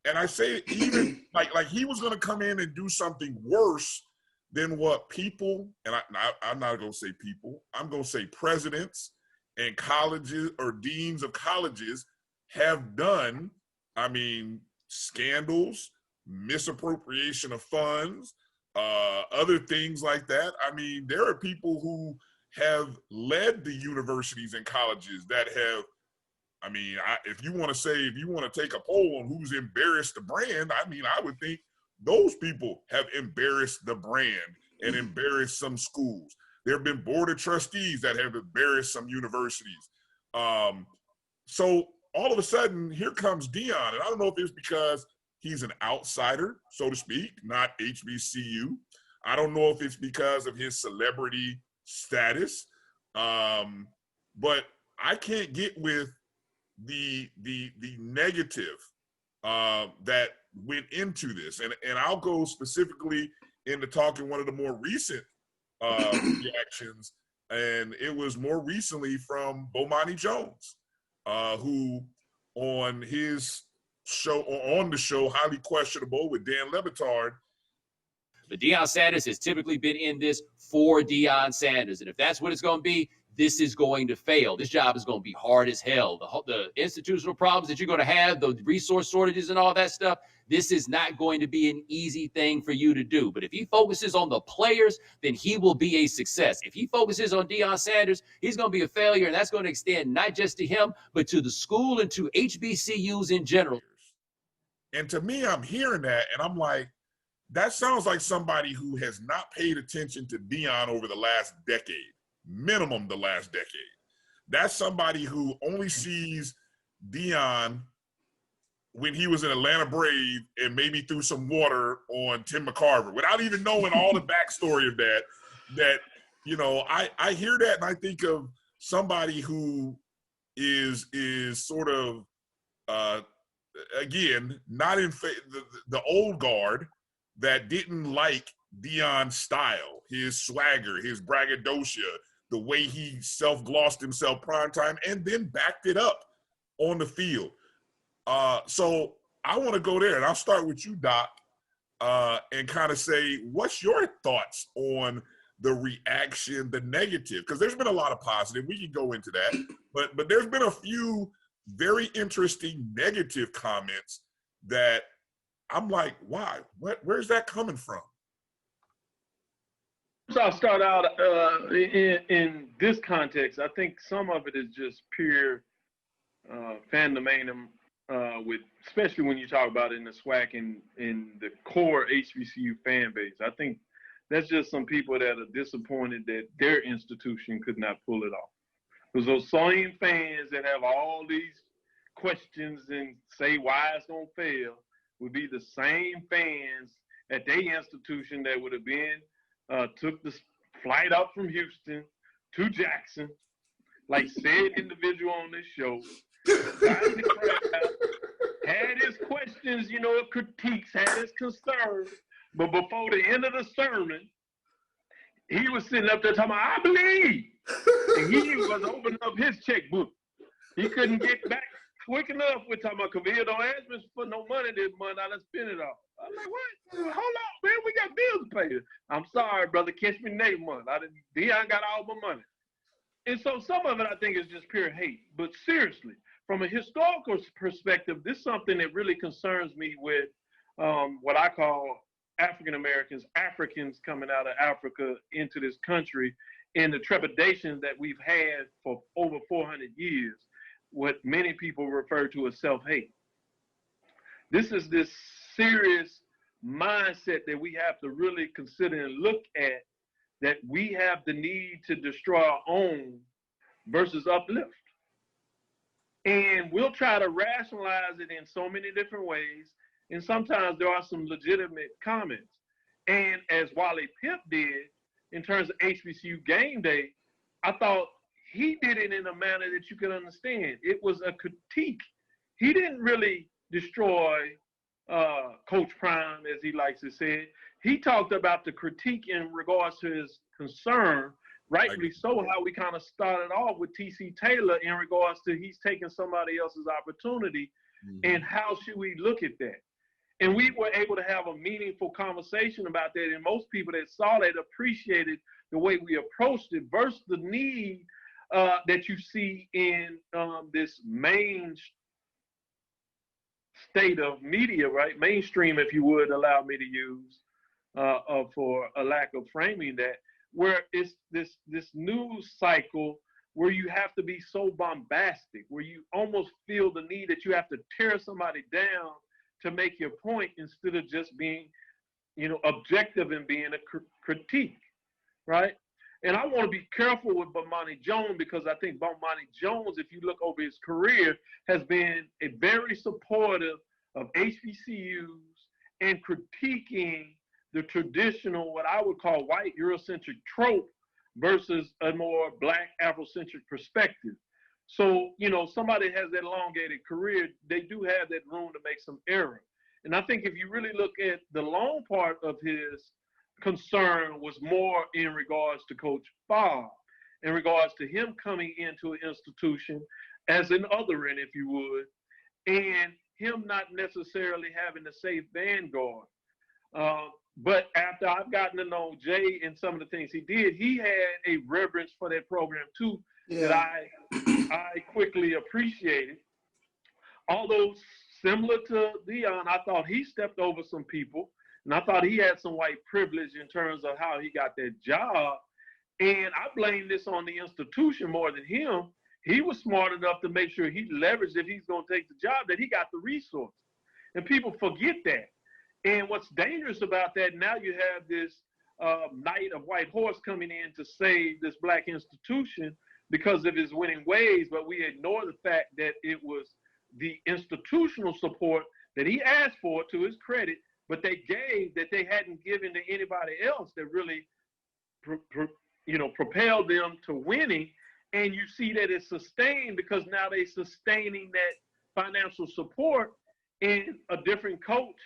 And I say even like he was going to come in and do something worse than what people, and I'm not going to say people, I'm going to say presidents and colleges or deans of colleges have done. I mean, scandals, misappropriation of funds, other things like that. I mean, there are people who have led the universities and colleges that have, I mean, if you want to take a poll on who's embarrassed the brand, I mean, I would think those people have embarrassed the brand and embarrassed some schools. There have been board of trustees that have embarrassed some universities. So all of a sudden, here comes Deion. And I don't know if it's because he's an outsider, so to speak, not HBCU. I don't know if it's because of his celebrity status. But I can't get with the negative that went into this. And I'll go specifically into talking one of the more recent reactions, and it was more recently from Bomani Jones, who on his show, or on the show, Highly Questionable with Dan Le Batard. But Deion Sanders has typically been in this for Deion Sanders. And if that's what it's going to be, this is going to fail. This job is going to be hard as hell. The institutional problems that you're going to have, the resource shortages and all that stuff, this is not going to be an easy thing for you to do. But if he focuses on the players, then he will be a success. If he focuses on Deion Sanders, he's going to be a failure, and that's going to extend not just to him, but to the school and to HBCUs in general. And to me, I'm hearing that, and I'm like, that sounds like somebody who has not paid attention to Deion over the last decade, minimum the last decade. That's somebody who only sees Deion when he was an Atlanta Brave and maybe threw some water on Tim McCarver, without even knowing all the backstory of that, you know, I hear that and I think of somebody who is sort of, again, not in the old guard that didn't like Deion's style, his swagger, his braggadocio, the way he self-glossed himself primetime and then backed it up on the field. So I want to go there, and I'll start with you, Doc, and kind of say, what's your thoughts on the reaction, the negative? Because there's been a lot of positive. We can go into that. But there's been a few very interesting negative comments that I'm like, why? Where's that coming from? So I'll start out in this context. I think some of it is just pure fandom, with, especially when you talk about it in the SWAC and in the core HBCU fan base. I think that's just some people that are disappointed that their institution could not pull it off. Because those same fans that have all these questions and say why it's going to fail would be the same fans at their institution that would have been took the flight up from Houston to Jackson, like said individual on this show, got in the crowd, had his questions, you know, critiques, had his concerns, but before the end of the sermon, he was sitting up there talking about, I believe, and he was opening up his checkbook. He couldn't get back quick enough with talking about Kavir don't ask me for no money this month, I done spent it all. I'm like, what? Hold on, man, we got bills to pay. I'm sorry, brother, catch me next month. Deion got all my money. And so some of it I think is just pure hate. But seriously, from a historical perspective, this is something that really concerns me with what I call African Americans, Africans coming out of Africa into this country, and the trepidation that we've had for over 400 years, what many people refer to as self-hate. This is this serious mindset that we have to really consider and look at, that we have the need to destroy our own versus uplift. And we'll try to rationalize it in so many different ways. And sometimes there are some legitimate comments. And as Wally Pip did in terms of HBCU game day, I thought he did it in a manner that you could understand. It was a critique. He didn't really destroy Coach Prime, as he likes to say. He talked about the critique in regards to his concern, rightfully so, how we kind of started off with TC Taylor in regards to he's taking somebody else's opportunity, and how should we look at that? And we were able to have a meaningful conversation about that, and most people that saw that appreciated the way we approached it versus the need that you see in this main state of media, right? Mainstream, if you would allow me to use, for a lack of framing that, where it's this news cycle where you have to be so bombastic, where you almost feel the need that you have to tear somebody down to make your point instead of just being, you know, objective and being a critique, right? And I want to be careful with Bomani Jones, because I think Bomani Jones, if you look over his career, has been a very supportive of HBCUs and critiquing the traditional, what I would call white Eurocentric trope versus a more black Afrocentric perspective. So, you know, somebody has that elongated career, they do have that room to make some error. And I think if you really look at the long part of his concern was more in regards to Coach Bob, in regards to him coming into an institution as an otherin, if you would, and him not necessarily having a safe vanguard. But after I've gotten to know Jay and some of the things he did, he had a reverence for that program too, that I quickly appreciated. Although similar to Deion, I thought he stepped over some people, and I thought he had some white privilege in terms of how he got that job. And I blame this on the institution more than him. He was smart enough to make sure he leveraged, if he's going to take the job, that he got the resources. And people forget that. And what's dangerous about that, now you have this knight of white horse coming in to save this black institution because of his winning ways, but we ignore the fact that it was the institutional support that he asked for, to his credit, but they gave that they hadn't given to anybody else that really propelled them to winning. And you see that it's sustained because now they're sustaining that financial support in a different coach,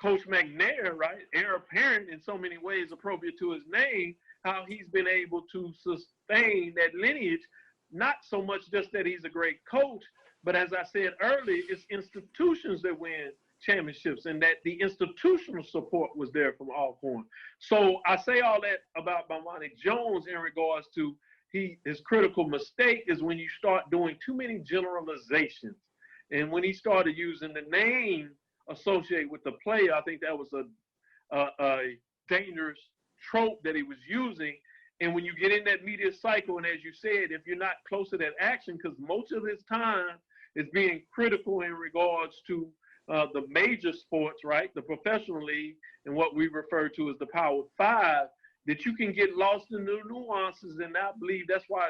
Coach McNair, right? Heir apparent in so many ways appropriate to his name, how he's been able to sustain that lineage, not so much just that he's a great coach, but as I said earlier, it's institutions that win championships, and that the institutional support was there from Alcorn. So I say all that about Bomani Jones in regards to his critical mistake is when you start doing too many generalizations. And when he started using the name associated with the player, I think that was a dangerous trope that he was using. And when you get in that media cycle, and as you said, if you're not close to that action, because most of his time is being critical in regards to the major sports, right? The professional league and what we refer to as the Power Five, that you can get lost in the nuances. And I believe that's why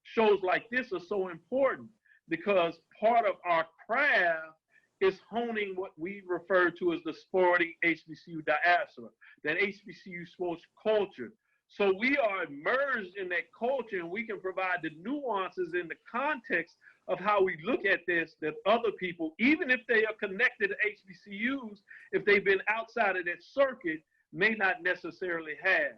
shows like this are so important, because part of our craft is honing what we refer to as the sporting HBCU diaspora, that HBCU sports culture. So we are immersed in that culture, and we can provide the nuances in the context of how we look at this that other people, even if they are connected to HBCUs, if they've been outside of that circuit, may not necessarily have.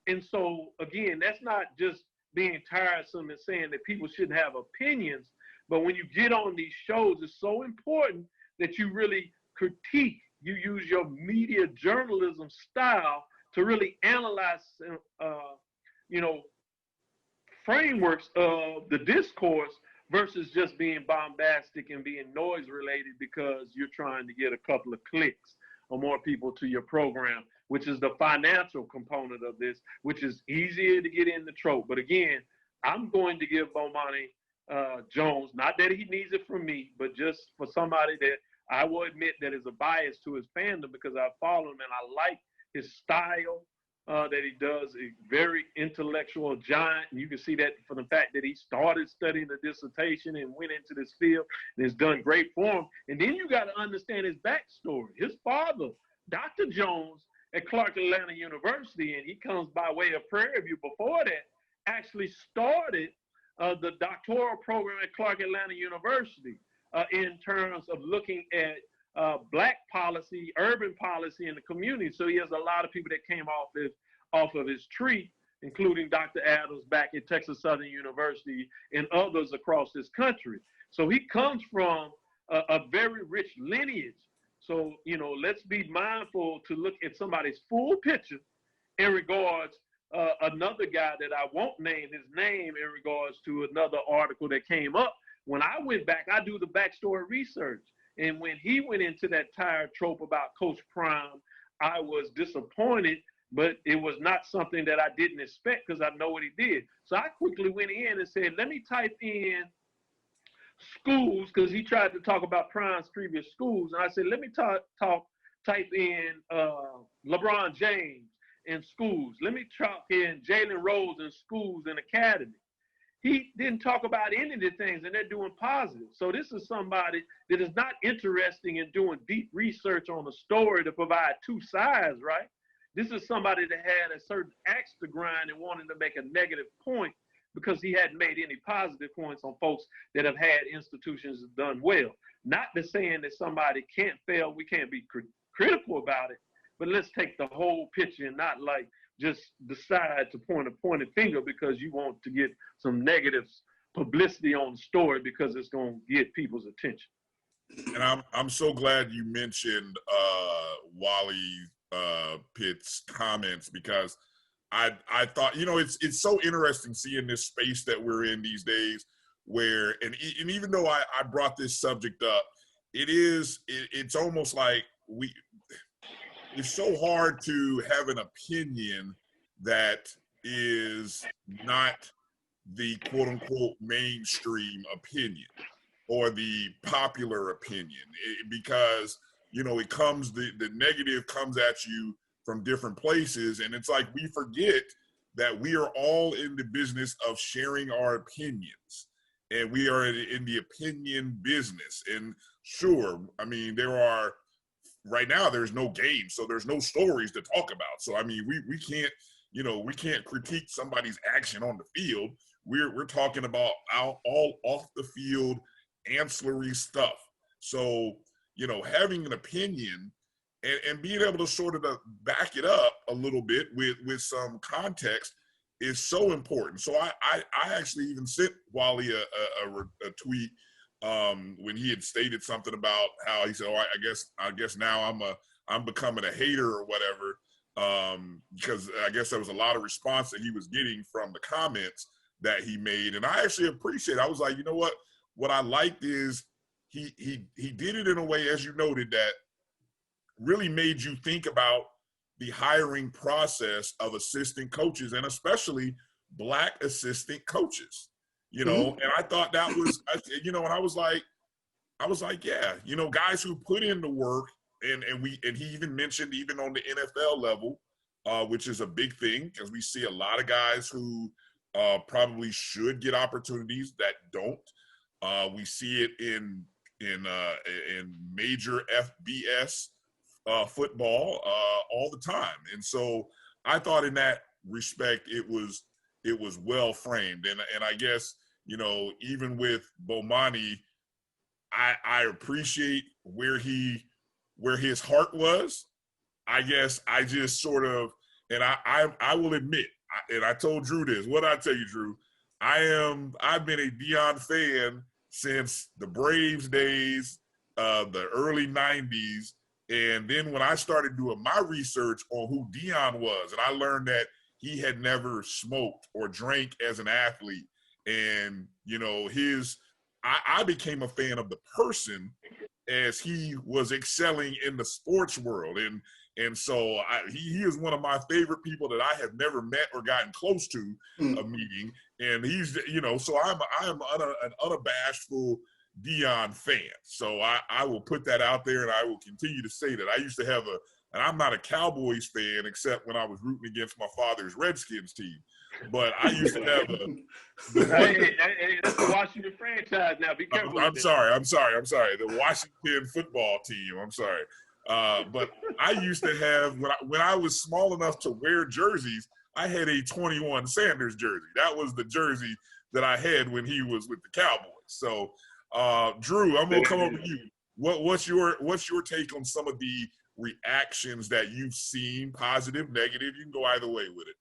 And so, again, that's not just being tiresome and saying that people shouldn't have opinions, but when you get on these shows, it's so important that you really critique, you use your media journalism style to really analyze, frameworks of the discourse versus just being bombastic and being noise related because you're trying to get a couple of clicks or more people to your program, which is the financial component of this, which is easier to get in the trope. But again, I'm going to give Bomani Jones, not that he needs it from me, but just for somebody that I will admit that is a bias to his fandom, because I follow him and I like his style that he does. A very intellectual giant, and you can see that from the fact that he started studying the dissertation and went into this field, and it's done great for him. And then you got to understand his backstory. His father, Dr. Jones, at Clark Atlanta University, and he comes by way of Prairie View. Before that, actually started the doctoral program at Clark Atlanta University in terms of looking at Black policy, urban policy in the community. So he has a lot of people that came off of his tree, including Dr. Adams back at Texas Southern University and others across this country. So he comes from a very rich lineage. So, let's be mindful to look at somebody's full picture in regards another guy that I won't name his name in regards to another article that came up. When I went back, I do the backstory research. And when he went into that tired trope about Coach Prime, I was disappointed, but it was not something that I didn't expect because I know what he did. So I quickly went in and said, let me type in schools, because he tried to talk about Prime's previous schools. And I said, let me type in LeBron James and schools. Let me talk in Jalen Rose and schools and academy. He didn't talk about any of the things, and they're doing positive. So this is somebody that is not interested in doing deep research on the story to provide two sides, right? This is somebody that had a certain axe to grind and wanted to make a negative point because he hadn't made any positive points on folks that have had institutions done well. Not to saying that somebody can't fail, we can't be critical about it, but let's take the whole picture and not like just decide to point a pointed finger because you want to get some negative publicity on the story because it's going to get people's attention. And I'm so glad you mentioned Wally Pitt's comments, because I thought, you know, it's so interesting seeing this space that we're in these days where, and even though I brought this subject up, it's almost like it's so hard to have an opinion that is not the quote unquote mainstream opinion or the popular opinion, because, you know, it comes, the negative comes at you from different places. And it's like, we forget that we are all in the business of sharing our opinions, and we are in the opinion business. And sure, I mean, right now there's no games, so there's no stories to talk about. So, I mean, we can't, you know, we can't critique somebody's action on the field. We're talking about all off the field ancillary stuff. So, you know, having an opinion and being able to sort of back it up a little bit with some context is so important. So I actually even sent Wally a tweet when he had stated something about how he said, "Oh, I guess now I'm becoming a hater or whatever," because I guess there was a lot of response that he was getting from the comments that he made, and I actually appreciate it. I was like, you know what? What I liked is he did it in a way, as you noted, that really made you think about the hiring process of assistant coaches, and especially Black assistant coaches. You know, and I thought that was, you know, and I was like, yeah, you know, guys who put in the work, and he even mentioned even on the NFL level, which is a big thing, because we see a lot of guys who probably should get opportunities that don't. We see it in major FBS football all the time, and so I thought in that respect it was well framed, and I guess, you know, even with Bomani, I appreciate where his heart was. I guess I just sort of, and I will admit, and I told Drew this. What did I tell you, Drew? I've been a Deion fan since the Braves days, the early 90s. And then when I started doing my research on who Deion was, and I learned that he had never smoked or drank as an athlete. And, you know, I became a fan of the person as he was excelling in the sports world. And so he is one of my favorite people that I have never met or gotten close to a meeting. And he's, you know, so I'm an unabashedful Deion fan. So I will put that out there, and I will continue to say that. I used to have and I'm not a Cowboys fan except when I was rooting against my father's Redskins team. But I used to have hey, that's the Washington franchise now. Be careful. I'm sorry. The Washington football team. I'm sorry. But I used to have, when I was small enough to wear jerseys, I had a 21 Sanders jersey. That was the jersey that I had when he was with the Cowboys. So, Drew, I'm gonna come over to you. What's your take on some of the reactions that you've seen, positive, negative? You can go either way with it.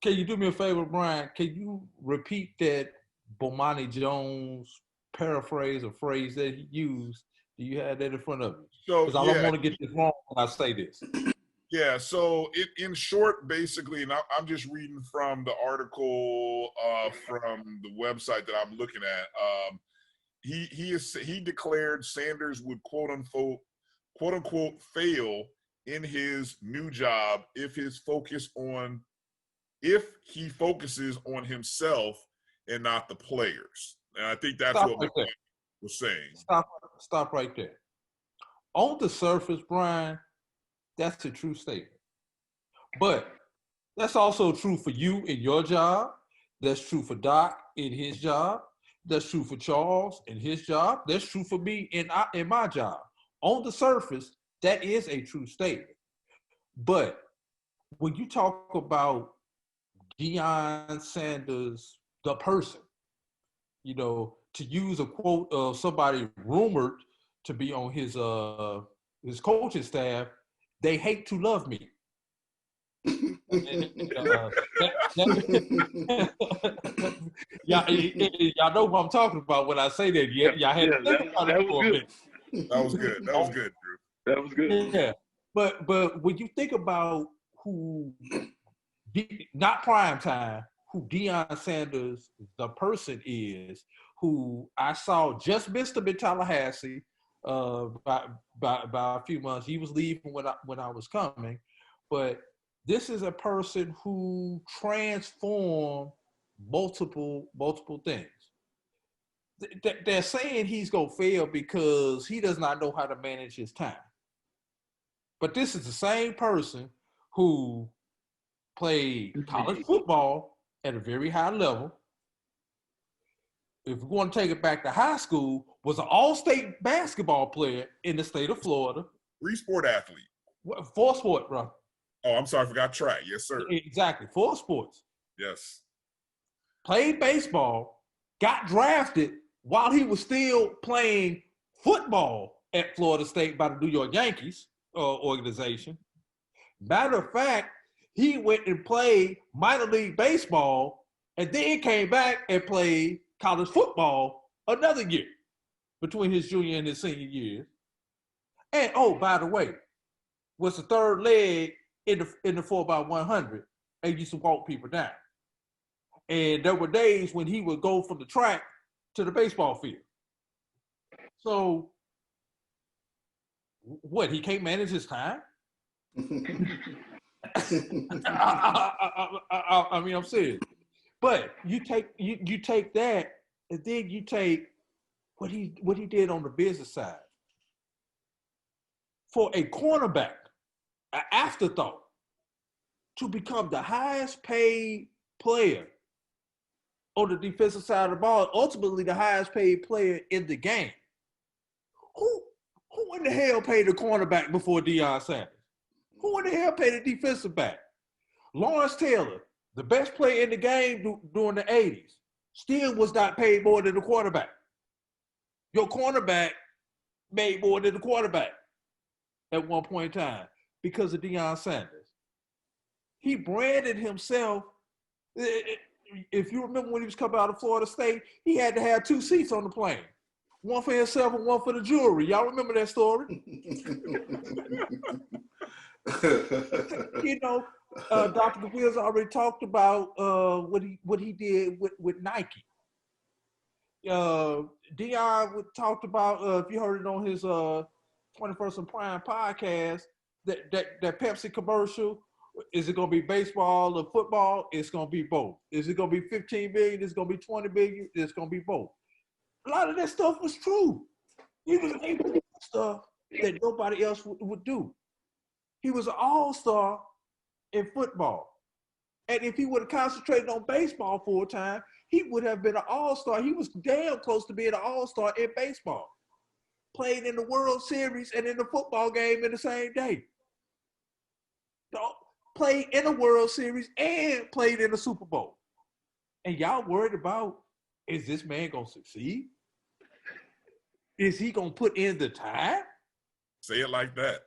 Can you do me a favor, Brian? Can you repeat that Bomani Jones paraphrase or phrase that he used? Do you have that in front of you? Because I don't want to get this wrong when I say this. Yeah, so in short, basically, and I'm just reading from the article from the website that I'm looking at. He declared Sanders would quote unquote fail in his new job if he focuses on himself and not the players. And I think that's what Bomani was saying. Stop right there. On the surface, Brian, that's a true statement. But that's also true for you in your job. That's true for Doc in his job. That's true for Charles in his job. That's true for me in my job. On the surface, that is a true statement. But when you talk about Deion Sanders, the person, you know, to use a quote of somebody rumored to be on his coaching staff, they hate to love me. Y'all know what I'm talking about when I say that. Y'all had to think about it for a minute. That was good. That was good, Drew. That was good. Yeah, but when you think about who, not primetime, who Deion Sanders, the person is, who I saw just missed him in Tallahassee by a few months. He was leaving when I was coming, but this is a person who transformed multiple things. They're saying he's gonna fail because he does not know how to manage his time. But this is the same person who played college football at a very high level. If we want to take it back to high school, was an all-state basketball player in the state of Florida. 3-sport athlete. 4-sport, bro. Oh, I'm sorry, I forgot track. Yes, sir. Exactly, 4 sports. Yes. Played baseball, got drafted while he was still playing football at Florida State by the New York Yankees organization. Matter of fact, he went and played minor league baseball and then came back and played college football another year between his junior and his senior year. And oh, by the way, was the third leg in the 4x100 and used to walk people down. And there were days when he would go from the track to the baseball field. So what, he can't manage his time? I mean, I'm serious. But you take that, and then you take what he did on the business side. For a cornerback, an afterthought, to become the highest paid player on the defensive side of the ball, ultimately the highest paid player in the game. Who in the hell paid the cornerback before Deion Sanders? Who in the hell paid the defensive back? Lawrence Taylor, the best player in the game during the 80s, still was not paid more than the quarterback. Your cornerback made more than the quarterback at one point in time because of Deion Sanders. He branded himself. If you remember when he was coming out of Florida State, he had to have 2 seats on the plane. One for himself and one for the jewelry. Y'all remember that story? You know, Dr. Gavil's already talked about what he did with Nike. Deion talked about, if you heard it on his 21st and Prime podcast, that Pepsi commercial. Is it going to be baseball or football? It's going to be both. Is it going to be 15 billion? It's going to be 20 billion? It's going to be both. A lot of that stuff was true. He was able to do stuff that nobody else would do. He was an all-star in football. And if he would have concentrated on baseball full time, he would have been an all-star. He was damn close to being an all-star in baseball. Played in the World Series and in the football game in the same day. Played in the World Series and played in the Super Bowl. And y'all worried about, is this man going to succeed? Is he going to put in the time? Say it like that.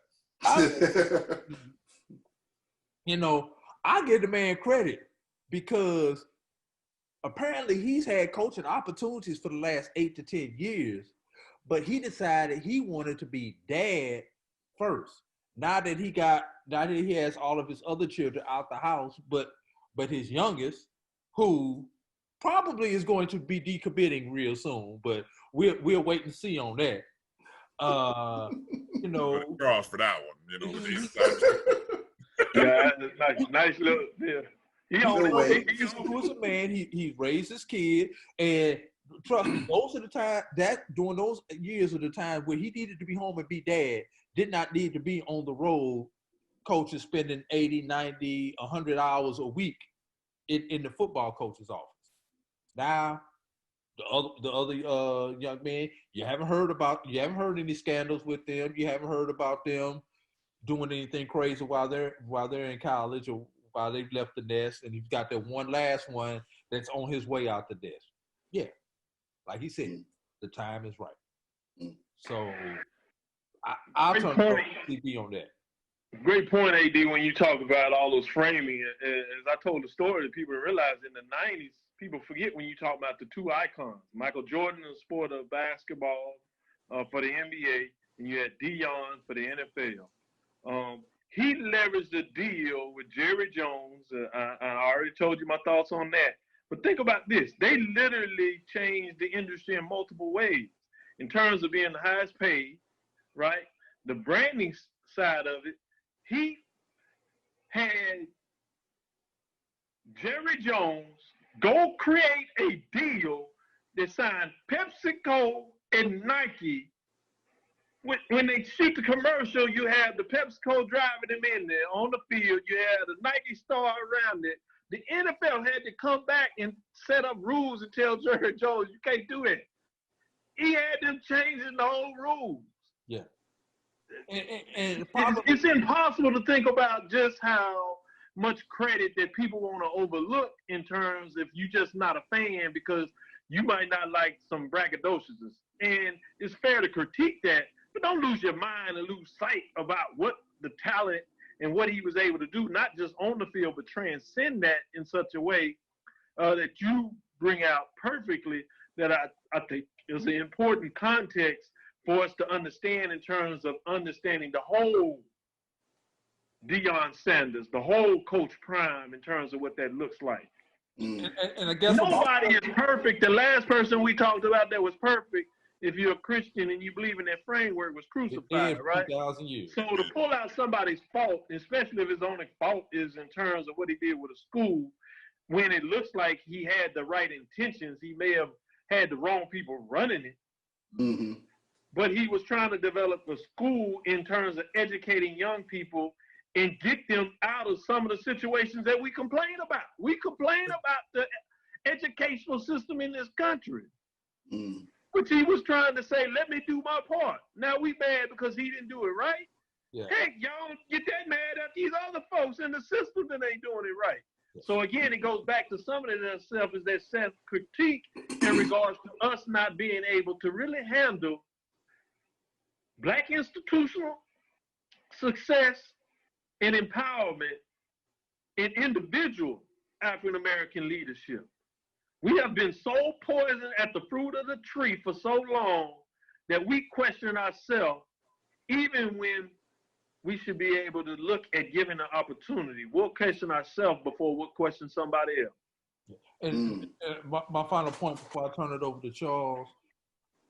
You know, I give the man credit because apparently he's had coaching opportunities for the last 8 to 10 years, but he decided he wanted to be dad first. Now that he has all of his other children out the house, but his youngest, who probably is going to be decommitting real soon, but we'll wait and see on that. You know, cross for that one. You know, yeah, nice little. Yeah, he was a man. He raised his kid, and trust me, most of the time during those years of the time where he needed to be home and be dad, did not need to be on the road, coaches spending 80, 90, 100 hours a week in the football coach's office. Now, the other young men, you haven't heard any scandals with them. You haven't heard about them doing anything crazy while they're in college or while they've left the nest. And you've got that one last one that's on his way out the nest. Yeah, like he said, the time is right. So I'll turn to TV on that. Great point, AD, when you talk about all those framing. As I told the story, people realize in the 90s, people forget when you talk about the two icons. Michael Jordan in the sport of basketball for the NBA, and you had Deion for the NFL. He leveraged the deal with Jerry Jones. I already told you my thoughts on that. But think about this. They literally changed the industry in multiple ways in terms of being the highest paid, right? The branding side of it. He had Jerry Jones go create a deal that signed PepsiCo and Nike. When they shoot the commercial, you have the PepsiCo driving them in there on the field. You have the Nike star around it. The NFL had to come back and set up rules and tell Jerry Jones, you can't do that. He had them changing the whole rules. Yeah. It's impossible to think about just how much credit that people want to overlook in terms if you're just not a fan because you might not like some braggadociousness. And it's fair to critique that, but don't lose your mind and lose sight about what the talent and what he was able to do, not just on the field, but transcend that in such a way that you bring out perfectly that I think is an important context for us to understand in terms of understanding the whole Deion Sanders, the whole Coach Prime in terms of what that looks like. And I guess nobody is perfect. The last person we talked about that was perfect, if you're a Christian and you believe in that framework, was crucified, right? 2,000 years. So to pull out somebody's fault, especially if his only fault is in terms of what he did with a school, when it looks like he had the right intentions, he may have had the wrong people running it. Mm-hmm. But he was trying to develop a school in terms of educating young people and get them out of some of the situations that we complain about. We complain about the educational system in this country. Mm. Which he was trying to say, let me do my part. Now we mad because he didn't do it right. Yeah. Heck, y'all get that mad at these other folks in the system that ain't doing it right. So again, it goes back to some of it itself is that self-critique in regards to us not being able to really handle Black institutional success and empowerment in individual African-American leadership. We have been so poisoned at the fruit of the tree for so long that we question ourselves, even when we should be able to look at giving an opportunity. We'll question ourselves before we'll question somebody else. And my final point before I turn it over to Charles,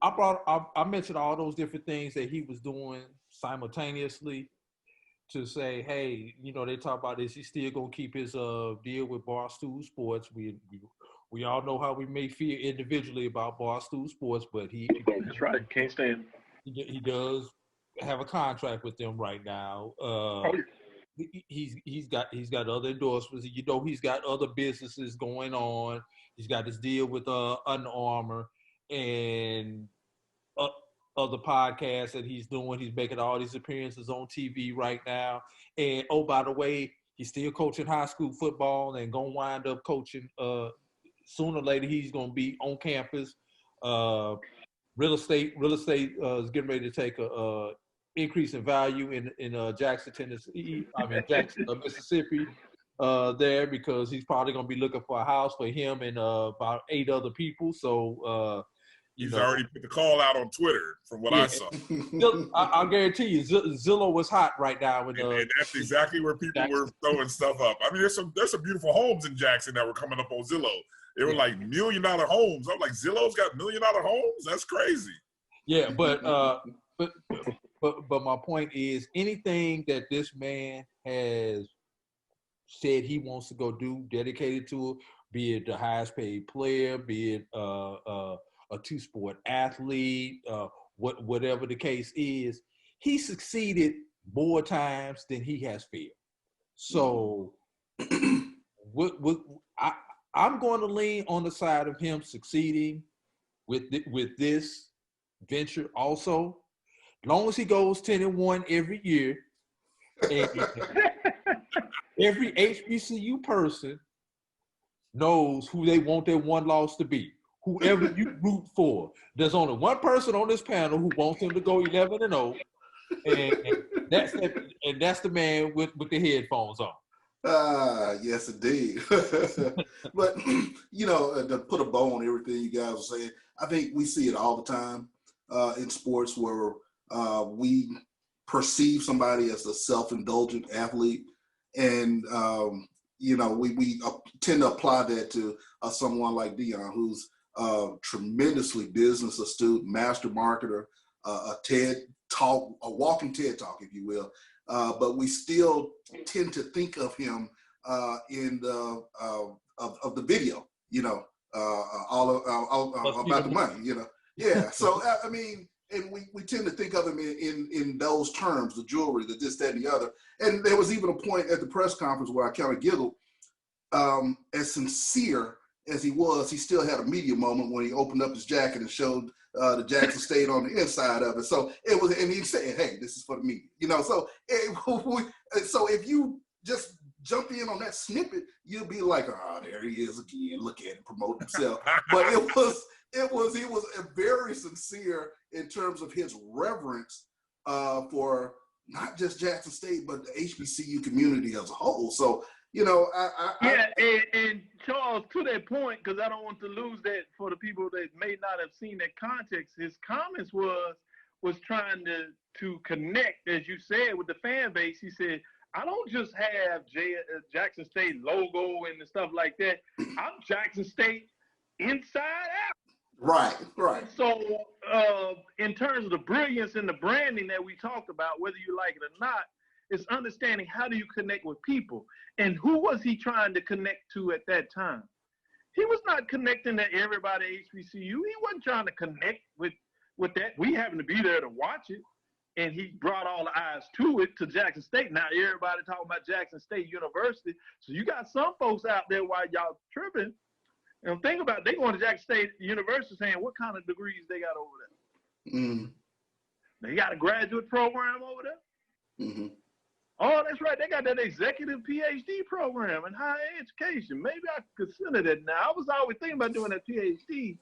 I mentioned all those different things that he was doing simultaneously to say, hey, you know, they talk about is he still gonna keep his deal with Barstool Sports? We all know how we may feel individually about Barstool Sports, but that's right, can't stand him. He does have a contract with them right now. He's got other endorsements. You know, he's got other businesses going on. He's got his deal with Under Armour and other podcasts that he's doing. He's making all these appearances on TV right now. And oh, by the way, he's still coaching high school football and gonna wind up coaching. Sooner or later, he's gonna be on campus. Real estate is getting ready to take a increase in value in Jackson, Tennessee. Jackson, Mississippi. There because he's probably gonna be looking for a house for him and about 8 other people. So he's already put the call out on Twitter, from what I saw. I'll guarantee you, Zillow was hot right now. And that's exactly where people were throwing stuff up. I mean, there's some beautiful homes in Jackson that were coming up on Zillow. They were like $1 million homes. I'm like, Zillow's got $1 million homes? That's crazy. Yeah, but my point is, anything that this man has said he wants to go do, dedicated to it, be it the highest paid player, be it a 2-sport athlete, whatever the case is, he succeeded more times than he has failed. So I'm going to lean on the side of him succeeding with this venture also. As long as he goes 10-1 every year, and every HBCU person knows who they want their one loss to be. Whoever you root for. There's only one person on this panel who wants him to go 11-0, and That's the man with the headphones on. Yes, indeed. But, you know, to put a bow on everything you guys are saying, I think we see it all the time in sports where we perceive somebody as a self-indulgent athlete. And, you know, we tend to apply that to someone like Deion, who's tremendously business astute, master marketer, a TED Talk, a walking TED Talk, if you will. But we still tend to think of him in the of the video, you know, all about the money, you know. Yeah. So I mean, and we tend to think of him in those terms, the jewelry, the this, that, and the other. And there was even a point at the press conference where I kind of giggled. As sincere as he was, he still had a media moment when he opened up his jacket and showed the Jackson State on the inside of it. So it was, and he said, "Hey, this is for the media," you know. So so if you just jump in on that snippet, you'll be like, "Oh, there he is again. Look at him promoting himself." But he was very sincere in terms of his reverence for not just Jackson State, but the HBCU community as a whole. So, you know, and Charles, to that point, because I don't want to lose that for the people that may not have seen that context, his comments was trying to connect, as you said, with the fan base. He said, I don't just have Jackson State logo and stuff like that. I'm Jackson State inside out. Right. So in terms of the brilliance and the branding that we talked about, whether you like it or not, is understanding how do you connect with people. And who was he trying to connect to at that time? He was not connecting to everybody at HBCU. He wasn't trying to connect with that. We happened to be there to watch it. And he brought all the eyes to it, to Jackson State. Now everybody talking about Jackson State University. So you got some folks out there while y'all tripping. And think about it, they going to Jackson State University saying, what kind of degrees they got over there? Mm. They got a graduate program over there? Mm-hmm. Oh, that's right. They got that executive PhD program in higher education. Maybe I could consider that now. I was always thinking about doing that PhD.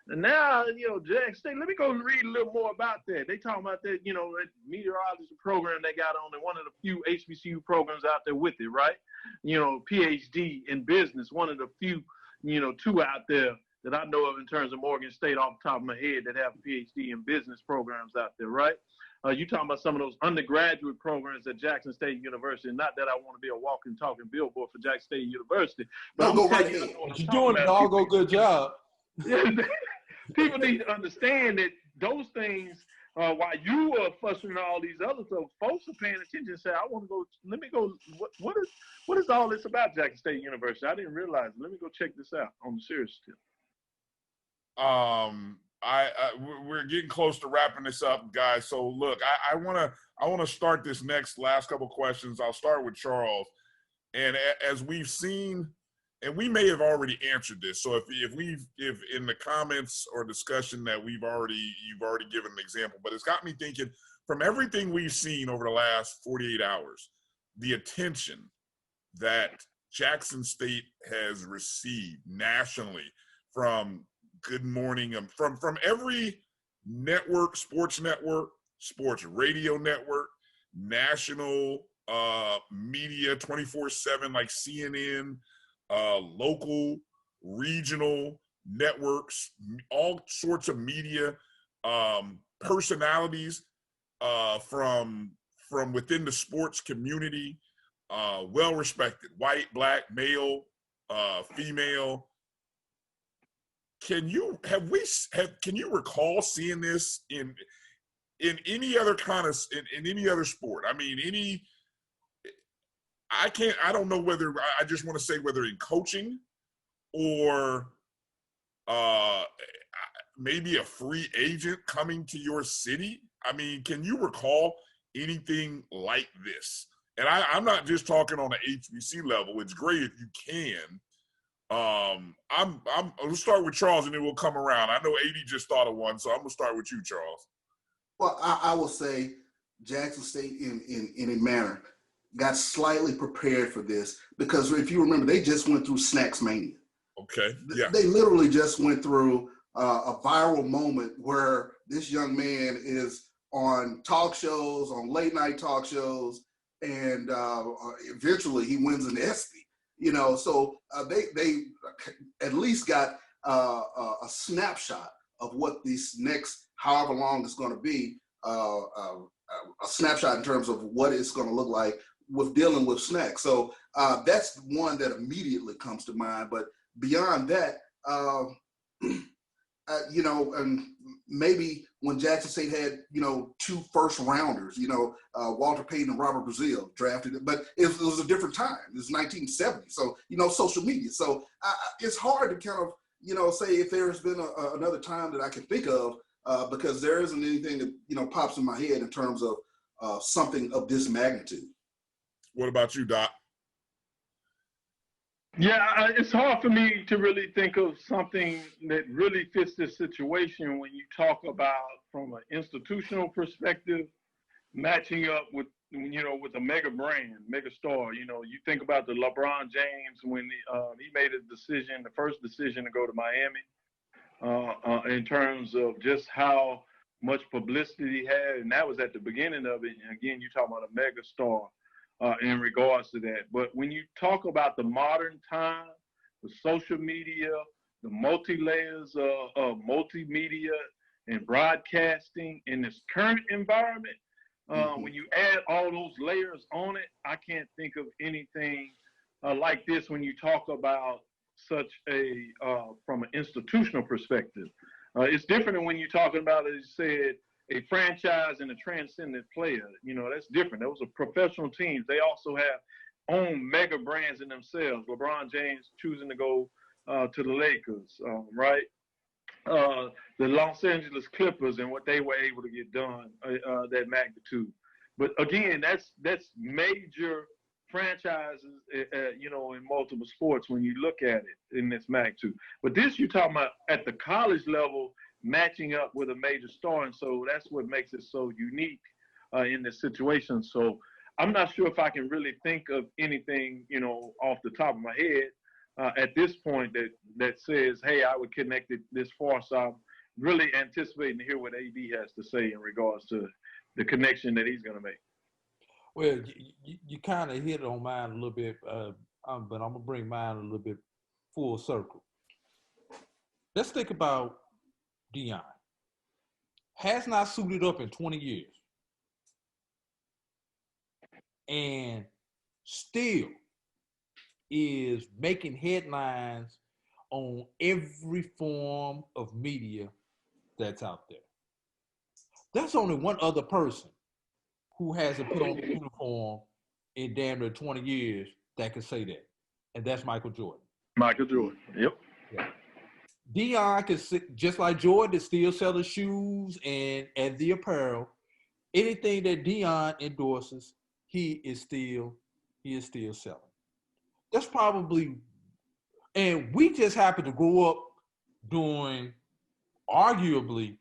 And now, you know, Jackson State, let me go read a little more about that. They talking about that, you know, that meteorology program they got on there, one of the few HBCU programs out there with it, right? You know, PhD in business, one of the few, you know, two out there that I know of in terms of Morgan State off the top of my head that have a PhD in business programs out there, right? You talking about some of those undergraduate programs at Jackson State University. Not that I want to be a walking, talking billboard for Jackson State University. But no, go right ahead. You're doing a doggone good job. People need to understand that those things, while you are fussing all these other stuff, folks are paying attention and say, I want to go, let me go, what is all this about Jackson State University? I didn't realize it. Let me go check this out on the serious tip. We're getting close to wrapping this up, guys. So look, I want to start this last couple questions. I'll start with Charles. And as we've seen, and we may have already answered this. So if in the comments or discussion that you've already given an example, but it's got me thinking from everything we've seen over the last 48 hours, the attention that Jackson State has received nationally from Good Morning, from every network, sports radio network, national media 24/7 like CNN, local, regional networks, all sorts of media personalities from within the sports community, well respected, white, black, male, female. Can you recall seeing this in any other in any other sport? I mean, I don't know whether, I just want to say whether in coaching or maybe a free agent coming to your city. I mean, can you recall anything like this? And I'm not just talking on the HBC level. It's great if you can. We'll start with Charles and then we'll come around. I know AD just thought of one, so I'm gonna start with you, Charles. Well, I will say Jackson State in a manner got slightly prepared for this because if you remember, they just went through Snacks Mania. Okay. Yeah. They literally just went through a viral moment where this young man is on talk shows, on late night talk shows, and eventually he wins an ESPY. You know, so they at least got a snapshot of what this next however long it's going to be, a snapshot in terms of what it's going to look like with dealing with snacks. So that's one that immediately comes to mind. But beyond that, you know, and maybe when Jackson State had, you know, 2 first rounders, you know, Walter Payton and Robert Brazile drafted, but it was a different time. It was 1970. So, you know, social media. So it's hard to kind of, you know, say if there's been another time that I can think of, because there isn't anything that, you know, pops in my head in terms of something of this magnitude. What about you, Doc? Yeah, it's hard for me to really think of something that really fits this situation when you talk about from an institutional perspective, matching up with, you know, with a mega brand, mega star. You know, you think about the LeBron James when he made a decision, the first decision to go to Miami, in terms of just how much publicity he had, and that was at the beginning of it. And again, you're talking about a mega star. In regards to that. But when you talk about the modern time, the social media, the multi-layers of multimedia and broadcasting in this current environment, when you add all those layers on it, I can't think of anything like this when you talk about such a, from an institutional perspective. It's different than when you're talking about, as you said, a franchise and a transcendent player. You know, that's different. Those are professional teams. They also have own mega brands in themselves. LeBron James choosing to go to the Lakers, right? The Los Angeles Clippers and what they were able to get done, that magnitude. But again, that's major franchises, you know, in multiple sports when you look at it in this magnitude. But this you're talking about at the college level, matching up with a major star, and so that's what makes it so unique in this situation. So I'm not sure if I can really think of anything, you know, off the top of my head at this point that says, hey, I would connect it this far. So I'm really anticipating to hear what AD has to say in regards to the connection that he's going to make. Well, you kind of hit on mine a little bit, but I'm going to bring mine a little bit full circle. Let's think about Deion. Has not suited up in 20 years. And still is making headlines on every form of media that's out there. There's only one other person who hasn't put on the uniform in damn near 20 years that can say that. And that's Michael Jordan. Michael Jordan, yep. Yeah. Deion can, just like Jordan, still sell the shoes and the apparel. Anything that Deion endorses, he is still selling. That's probably, and we just happen to grow up during arguably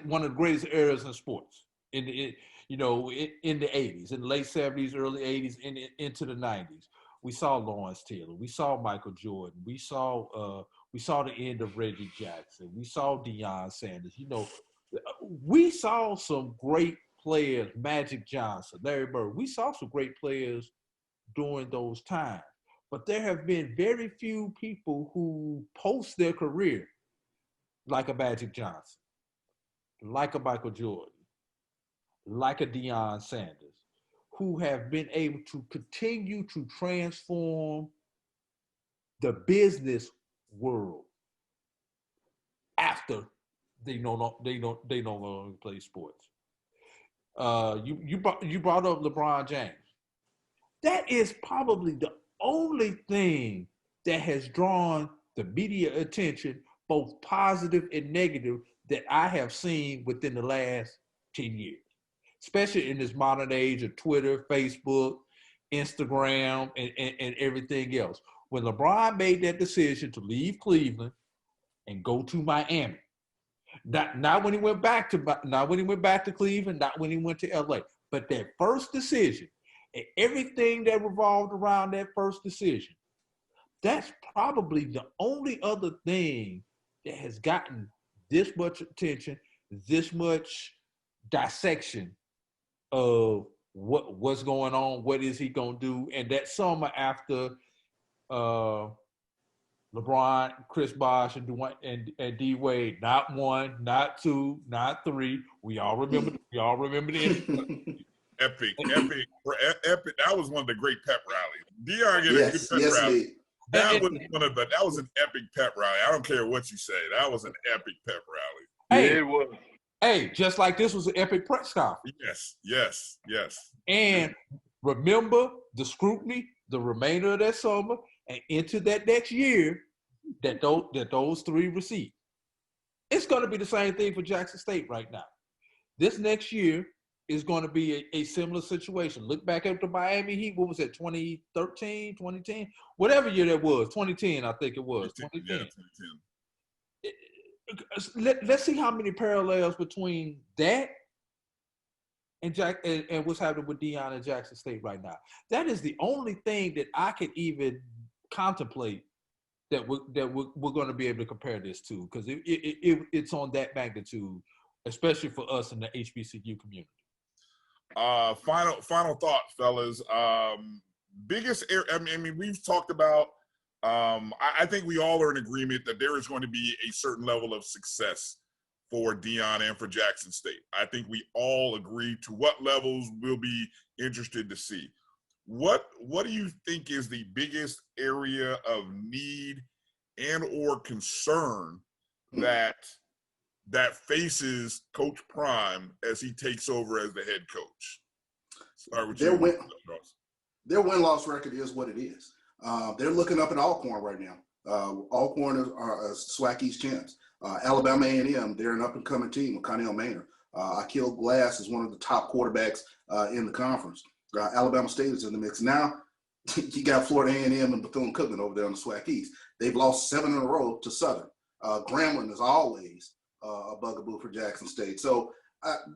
one of the greatest eras in sports in the 80s, in the late 70s, early 80s, into the 90s. We saw Lawrence Taylor. We saw Michael Jordan. We saw the end of Reggie Jackson. We saw Deion Sanders. You know, we saw some great players, Magic Johnson, Larry Bird. We saw some great players during those times. But there have been very few people who post their career like a Magic Johnson, like a Michael Jordan, like a Deion Sanders, who have been able to continue to transform the business world after they no longer play sports. You brought up LeBron James. That is probably the only thing that has drawn the media attention, both positive and negative, that I have seen within the last 10 years. Especially in this modern age of Twitter, Facebook, Instagram, and everything else. When LeBron made that decision to leave Cleveland and go to Miami, not when he went back to Cleveland, not when he went to LA, but that first decision and everything that revolved around that first decision, that's probably the only other thing that has gotten this much attention, this much dissection of what's going on, what is he gonna do, and that summer after LeBron, Chris Bosh, and D Wade, not 1, not 2, not 3. We all remember. We all remember the Epic. That was one of the great pep rallies. Deion get a good pep rally. That was an epic pep rally. I don't care what you say. That was an epic pep rally. Hey, it was. Hey, just like this was an epic press conference. Yes. And remember the scrutiny, the remainder of that summer, and into that next year that those 3 received. It's going to be the same thing for Jackson State right now. This next year is going to be a similar situation. Look back at the Miami Heat. What was it, 2013, 2010? Whatever year that was, 2010, I think it was. 2010. Yeah, 2010. Let's see how many parallels between that and what's happening with Deion and Jackson State right now. That is the only thing that I could even contemplate that we're going to be able to compare this to, because it's on that magnitude, especially for us in the HBCU community. Final thought, fellas. Biggest I mean, we've talked about. I think we all are in agreement that there is going to be a certain level of success for Deion and for Jackson State. I think we all agree to what levels we'll be interested to see. What do you think is the biggest area of need and or concern that faces Coach Prime as he takes over as the head coach? Start with you. Their win-loss record is what it is. They're looking up at Alcorn right now. Alcorn are SWAC East champs. Alabama A&M, they're an up-and-coming team with Connell Maynard. Akil Glass is one of the top quarterbacks in the conference. Alabama State is in the mix. Now, you got Florida A&M and Bethune-Cookman over there on the SWAC East. They've lost 7 in a row to Southern. Grambling is always a bugaboo for Jackson State. So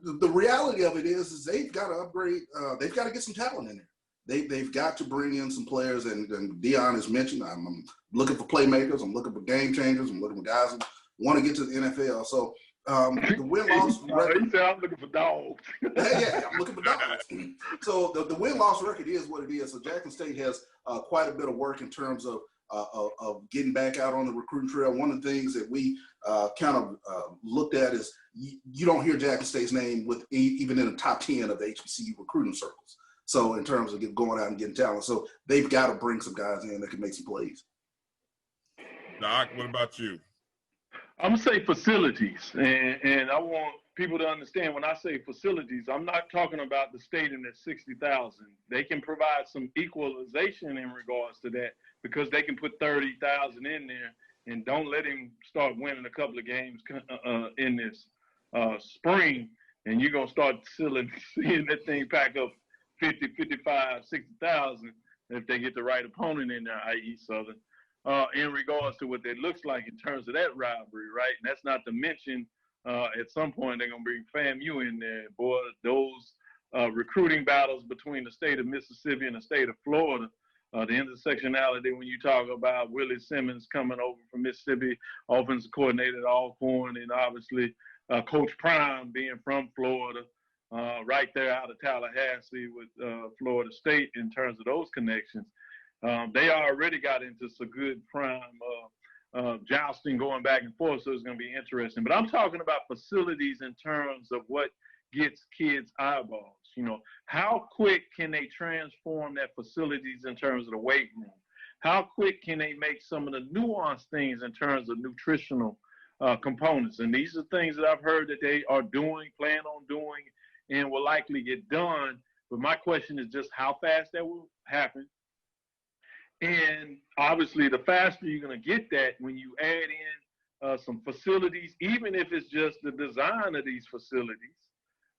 the reality of it is they've got to upgrade. They've got to get some talent in there. They've got to bring in some players, and Deion has mentioned, I'm looking for playmakers. I'm looking for game changers. I'm looking for guys who want to get to the NFL. So the win-loss record. He said, I'm looking for dogs. Yeah, I'm looking for dogs. So the win-loss record is what it is. So Jackson State has quite a bit of work in terms of getting back out on the recruiting trail. One of the things that we kind of looked at is you don't hear Jackson State's name even in the top 10 of the HBCU recruiting circles. So in terms of going out and getting talent. So they've got to bring some guys in that can make some plays. Doc, what about you? I'm going to say facilities. And I want people to understand when I say facilities, I'm not talking about the stadium at 60,000. They can provide some equalization in regards to that because they can put 30,000 in there and don't let him start winning a couple of games in this spring. And you're going to start seeing that thing pack up 50, 55, 60,000 if they get the right opponent in there, i.e. Southern, in regards to what it looks like in terms of that rivalry, right? And that's not to mention at some point they're going to bring FAMU in there. Boy, those recruiting battles between the state of Mississippi and the state of Florida, the intersectionality when you talk about Willie Simmons coming over from Mississippi, offensive coordinator at Alcorn, and obviously Coach Prime being from Florida, right there out of Tallahassee with Florida State in terms of those connections. They already got into some good prime jousting going back and forth, so it's going to be interesting. But I'm talking about facilities in terms of what gets kids eyeballs. You know, how quick can they transform that facilities in terms of the weight room? How quick can they make some of the nuanced things in terms of nutritional components? And these are things that I've heard that they are doing, plan on doing, and will likely get done. But my question is just how fast that will happen. And obviously, the faster you're going to get that when you add in some facilities, even if it's just the design of these facilities,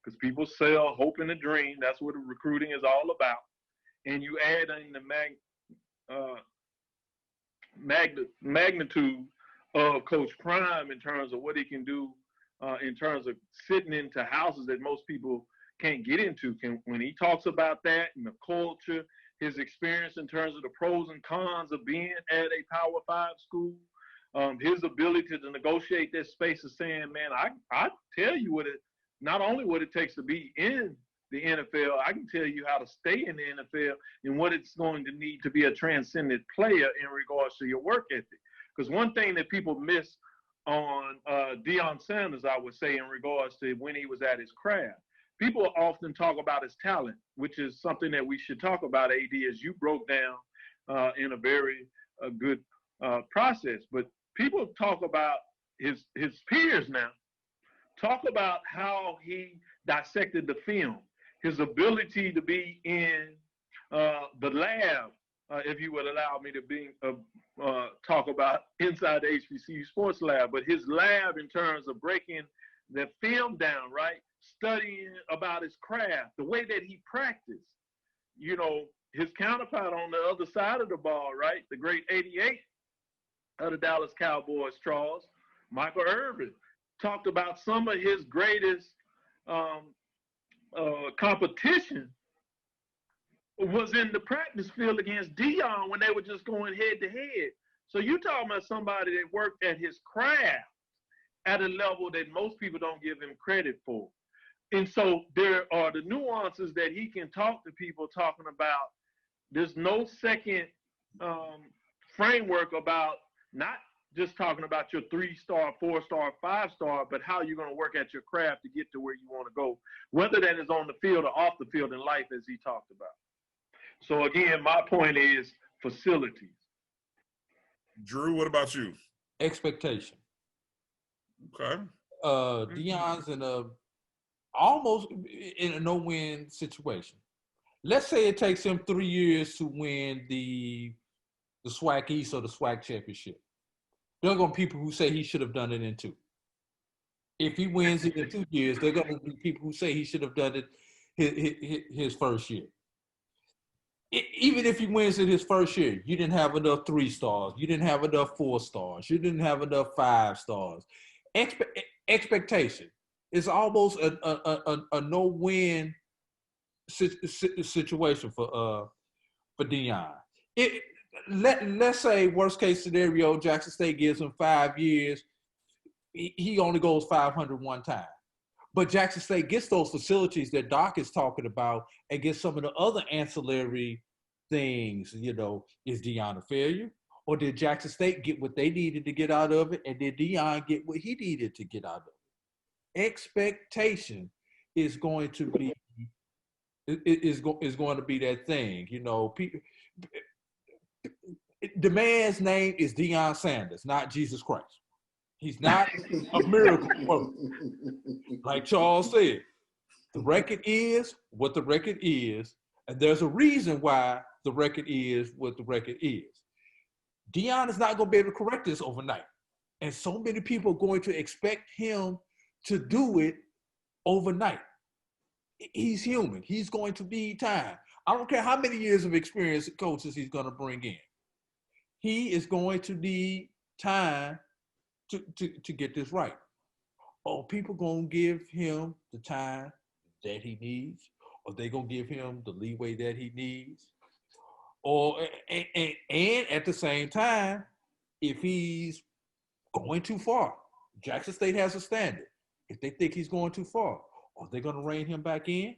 because people sell hope and a dream. That's what recruiting is all about. And you add in the magnitude of Coach Prime in terms of what he can do in terms of sitting into houses that most people can't get into. When he talks about that and the culture, his experience in terms of the pros and cons of being at a Power 5 school, his ability to negotiate that space of saying, man, I tell you not only what it takes to be in the NFL, I can tell you how to stay in the NFL and what it's going to need to be a transcendent player in regards to your work ethic. Because one thing that people miss on Deion Sanders, I would say, in regards to when he was at his craft, people often talk about his talent, which is something that we should talk about, AD, as you broke down in a very good process. But people talk about his peers now, talk about how he dissected the film, his ability to be in the lab, if you would allow me to be talk about inside the HBCU sports lab, but his lab in terms of breaking the film down, right? Studying about his craft, the way that he practiced. You know, his counterpart on the other side of the ball, right? The great 88 of the Dallas Cowboys, Charles, Michael Irvin, talked about some of his greatest competition was in the practice field against Deion when they were just going head to head. So you talking about somebody that worked at his craft at a level that most people don't give him credit for. And so there are the nuances that he can talk to people talking about. There's no second framework about not just talking about your 3-star, 4-star, 5-star, but how you're going to work at your craft to get to where you want to go, whether that is on the field or off the field in life, as he talked about. So again, my point is facilities. Drew, what about you? Expectation. Okay. Deion's in almost in a no-win situation. Let's say it takes him 3 years to win the SWAC East or the SWAC championship. There are going to be people who say he should have done it in 2. If he wins it in 2 years, there are going to be people who say he should have done it his first year. Even if he wins it his first year, you didn't have enough 3 stars. You didn't have enough 4 stars. You didn't have enough 5 stars. Expectation is almost a no-win situation for Deion. Let's say worst case scenario, Jackson State gives him 5 years. He only goes 500 one time. But Jackson State gets those facilities that Doc is talking about and gets some of the other ancillary things. You know, is Deion a failure? Or did Jackson State get what they needed to get out of it? And did Deion get what he needed to get out of it? Expectation is going to be going to be that thing. You know, the man's name is Deion Sanders, not Jesus Christ. He's not a miracle worker. Like Charles said, the record is what the record is, and there's a reason why the record is what the record is. Deion is not going to be able to correct this overnight. And so many people are going to expect him to do it overnight. He's human. He's going to need time. I don't care how many years of experience coaches he's going to bring in. He is going to need time to get this right. Are people going to give him the time that he needs? Or they going to give him the leeway that he needs? Or and at the same time, if he's going too far, Jackson State has a standard. If they think he's going too far, are they going to rein him back in?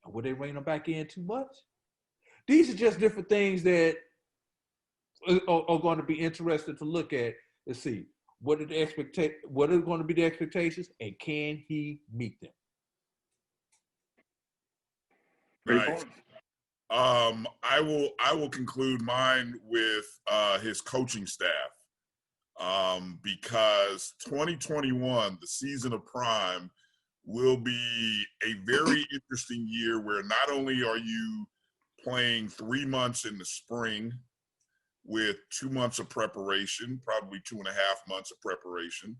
Or will they rein him back in too much? These are just different things that are going to be interesting to look at and see what are going to be the expectations, and can he meet them? Right. I will conclude mine with his coaching staff, because 2021, the season of Prime, will be a very interesting year where not only are you playing 3 months in the spring with 2 months of preparation, probably 2.5 months of preparation,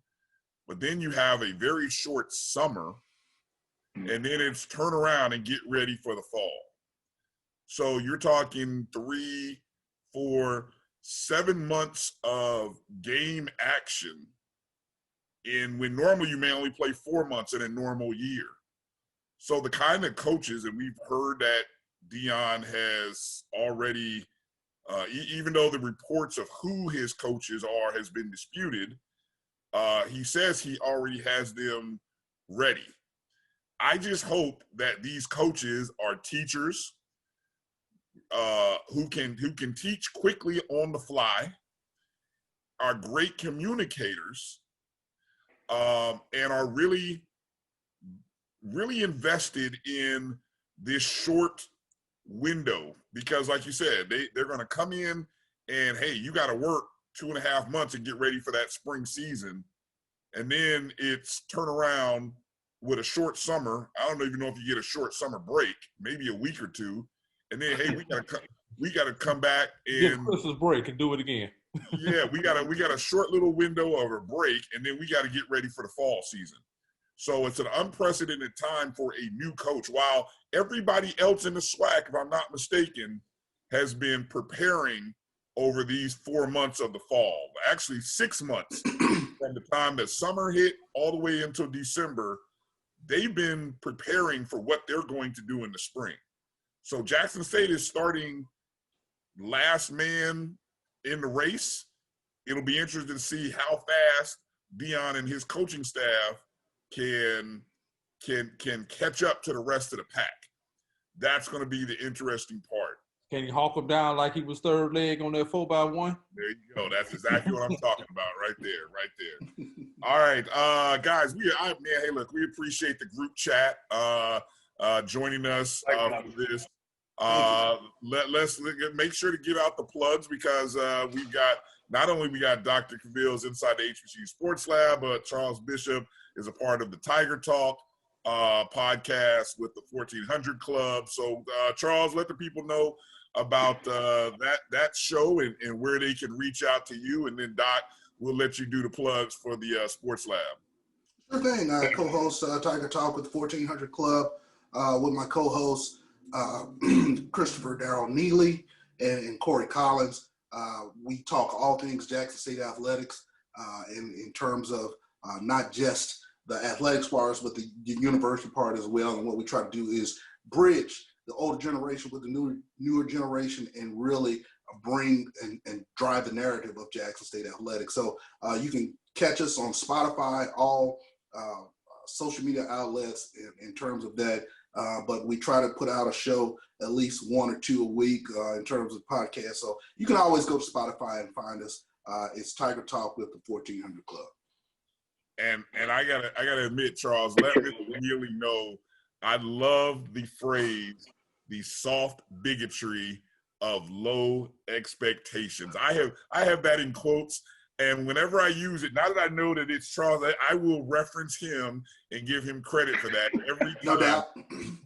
but then you have a very short summer, and then it's turn around and get ready for the fall. So you're talking 3, 4, 7 months of game action when normally you may only play 4 months in a normal year. So the kind of coaches, and we've heard that Deion has already, even though the reports of who his coaches are has been disputed, he says he already has them ready. I just hope that these coaches are teachers who can teach quickly on the fly, are great communicators, and are really invested in this short window. Because like you said, they're going to come in and, hey, you got to work 2.5 months and get ready for that spring season. And then it's turn around with a short summer. I don't even know if you get a short summer break, maybe a week or two. And then, hey, we gotta come back and get a Christmas break and do it again. Yeah, we got a short little window of a break, and then we got to get ready for the fall season. So it's an unprecedented time for a new coach. While everybody else in the SWAC, if I'm not mistaken, has been preparing over these 4 months of the fall, actually 6 months from the time that summer hit all the way until December, they've been preparing for what they're going to do in the spring. So Jackson State is starting last man in the race. It'll be interesting to see how fast Deion and his coaching staff can catch up to the rest of the pack. That's going to be the interesting part. Can he hawk him down like he was third leg on that 4x1? There you go. That's exactly what I'm talking about right there. All right, guys, hey, look, we appreciate the group chat joining us for this. Let's make sure to give out the plugs, because we got Dr. Cavill's Inside the HBCU Sports Lab, but Charles Bishop is a part of the Tiger Talk podcast with the 1400 Club. So Charles, let the people know about that show and where they can reach out to you, and then Doc, we'll let you do the plugs for the Sports Lab. Sure thing. I co-host Tiger Talk with the 1400 Club with my co-hosts Christopher Darrell Neely and Corey Collins. We talk all things Jackson State athletics in terms of not just the athletics part, but the university part as well. And what we try to do is bridge the older generation with the newer generation and really bring and drive the narrative of Jackson State athletics. So you can catch us on Spotify, all social media outlets in terms of that. But we try to put out a show at least 1 or 2 a week in terms of podcasts. So you can always go to Spotify and find us. It's Tiger Talk with the 1400 Club. And I gotta admit, Charles, let me really know, I love the phrase, the soft bigotry of low expectations. I have that in quotes. And whenever I use it, now that I know that it's Charles, I will reference him and give him credit for that every time. No doubt.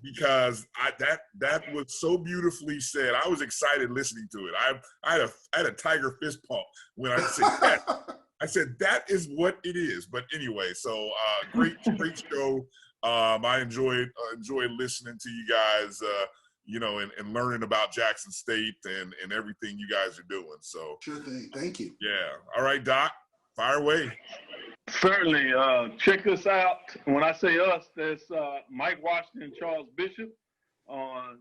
Because that was so beautifully said. I was excited listening to it. I had a tiger fist pump when I said that. I said that is what it is. But anyway, so great show. I enjoyed listening to you guys. And learning about Jackson State and everything you guys are doing. So sure thing. Thank you. Yeah. All right, Doc, fire away. Certainly. Check us out. When I say us, that's Mike Washington and Charles Bishop on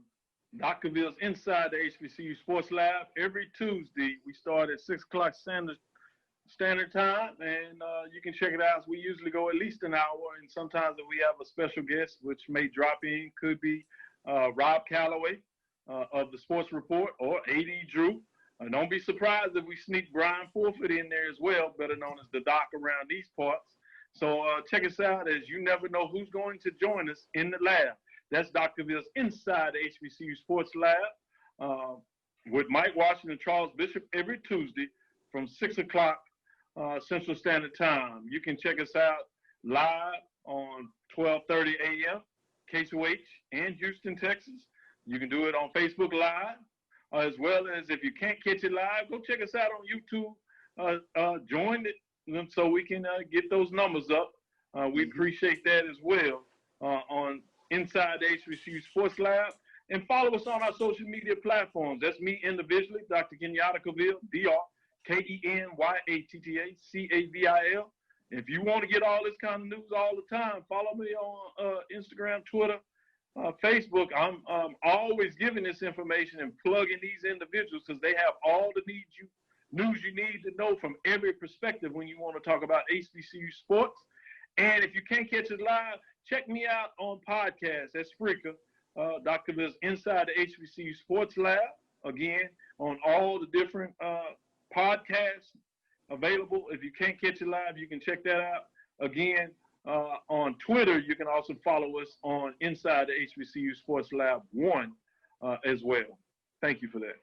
Dr. Cavill's Inside the HBCU Sports Lab. Every Tuesday, we start at 6 o'clock Standard Time, and you can check it out. We usually go at least an hour, and sometimes if we have a special guest, which may drop in, could be Rob Calloway of the Sports Report, or AD Drew. Don't be surprised if we sneak Brian Fulford in there as well, better known as the Doc around these parts. So check us out, as you never know who's going to join us in the lab. That's Dr. Cavill's Inside the HBCU Sports Lab with Mike Washington and Charles Bishop every Tuesday from 6 o'clock Central Standard Time. You can check us out live on 12:30 a.m. KSOH and Houston, Texas. You can do it on Facebook Live, as well as if you can't catch it live, go check us out on YouTube. Join it so we can get those numbers up. We appreciate that as well on Inside the HBCU Sports Lab. And follow us on our social media platforms. That's me individually, Dr. Kenyatta Cavill, Dr. Kenyatta Cavil. If you want to get all this kind of news all the time, follow me on Instagram, Twitter, Facebook. I'm always giving this information and plugging these individuals because they have all the news you need to know from every perspective when you want to talk about HBCU sports. And if you can't catch it live, check me out on podcast at Spreaker. Dr. Vill's Inside the HBCU Sports Lab. Again, on all the different podcasts available. If you can't catch it live, you can check that out. Again, on Twitter, you can also follow us on Inside the HBCU Sports Lab 1 as well. Thank you for that.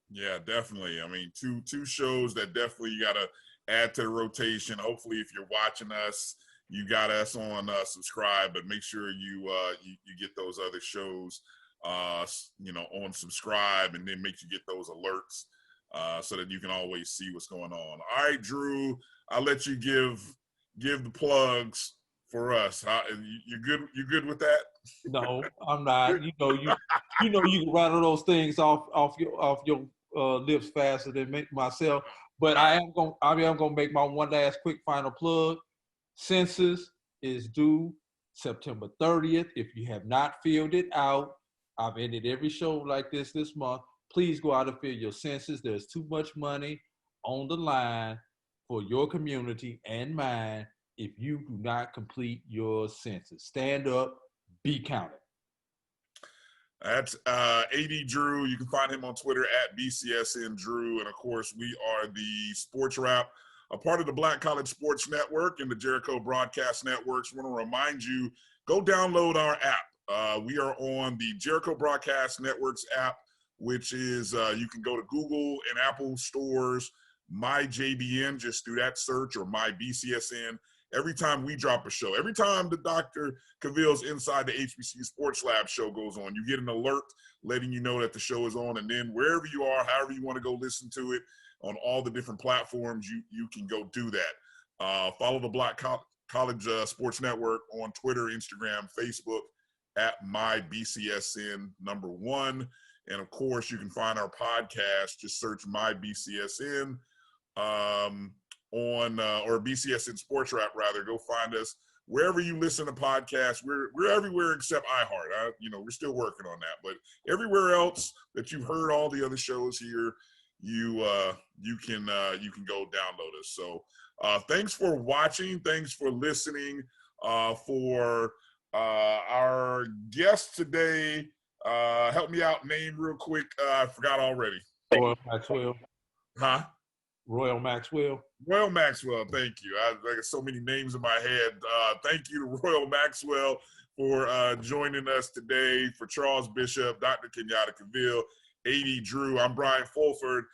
Yeah, definitely. I mean, two shows that definitely you got to add to the rotation. Hopefully, if you're watching us, you got us on subscribe, but make sure you get those other shows, on subscribe, and then make sure you get those alerts so that you can always see what's going on. All right, Drew, I'll let you give the plugs for us. You good with that? No, I'm not. You know you can rattle those things off your lips faster than myself. But I am gonna make my one last quick final plug. Census is due September 30th. If you have not filled it out, I've ended every show like this month. Please go out and fill your census. There's too much money on the line for your community and mine if you do not complete your census. Stand up, be counted. That's AD Drew. You can find him on Twitter at BCSN Drew. And of course, we are the SportWrap, a part of the Black College Sports Network and the Jericho Broadcast Networks. We want to remind you, go download our app. We are on the Jericho Broadcast Networks app, which is you can go to Google and Apple stores, MyJBN, just do that search, or MyBCSN. Every time we drop a show, every time the Dr. Cavill's Inside the HBCU Sports Lab show goes on, you get an alert letting you know that the show is on. And then wherever you are, however you want to go listen to it, on all the different platforms, you can go do that. Follow the Black College Sports Network on Twitter, Instagram, Facebook at MyBCSN1. And of course, you can find our podcast. Just search MyBCSN or BCSN SportWrap, rather. Go find us wherever you listen to podcasts. We're everywhere except iHeart. We're still working on that, but everywhere else that you've heard all the other shows here, you can go download us. So thanks for watching. Thanks for listening. For our guest today, help me out, name real quick. I forgot already. Royal Maxwell. Huh? Royal Maxwell. Royal Maxwell, thank you. I got so many names in my head. Thank you to Royal Maxwell for joining us today. For Charles Bishop, Dr. Kenyatta Cavill, AD Drew, I'm Brian Fulford.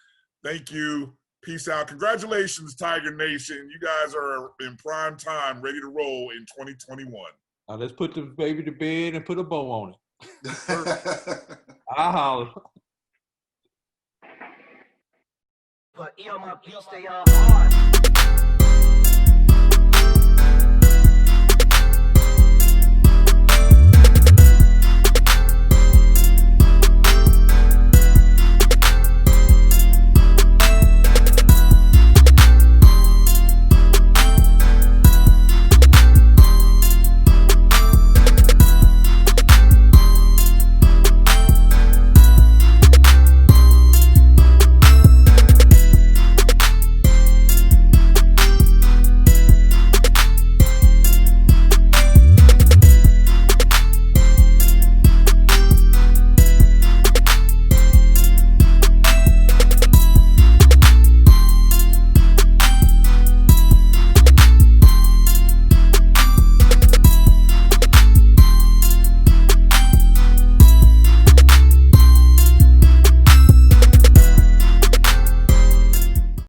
Thank you. Peace out. Congratulations, Tiger Nation. You guys are in prime time, ready to roll in 2021. Now let's put the baby to bed and put a bow on it. I'll holler. But my beats, they are hard.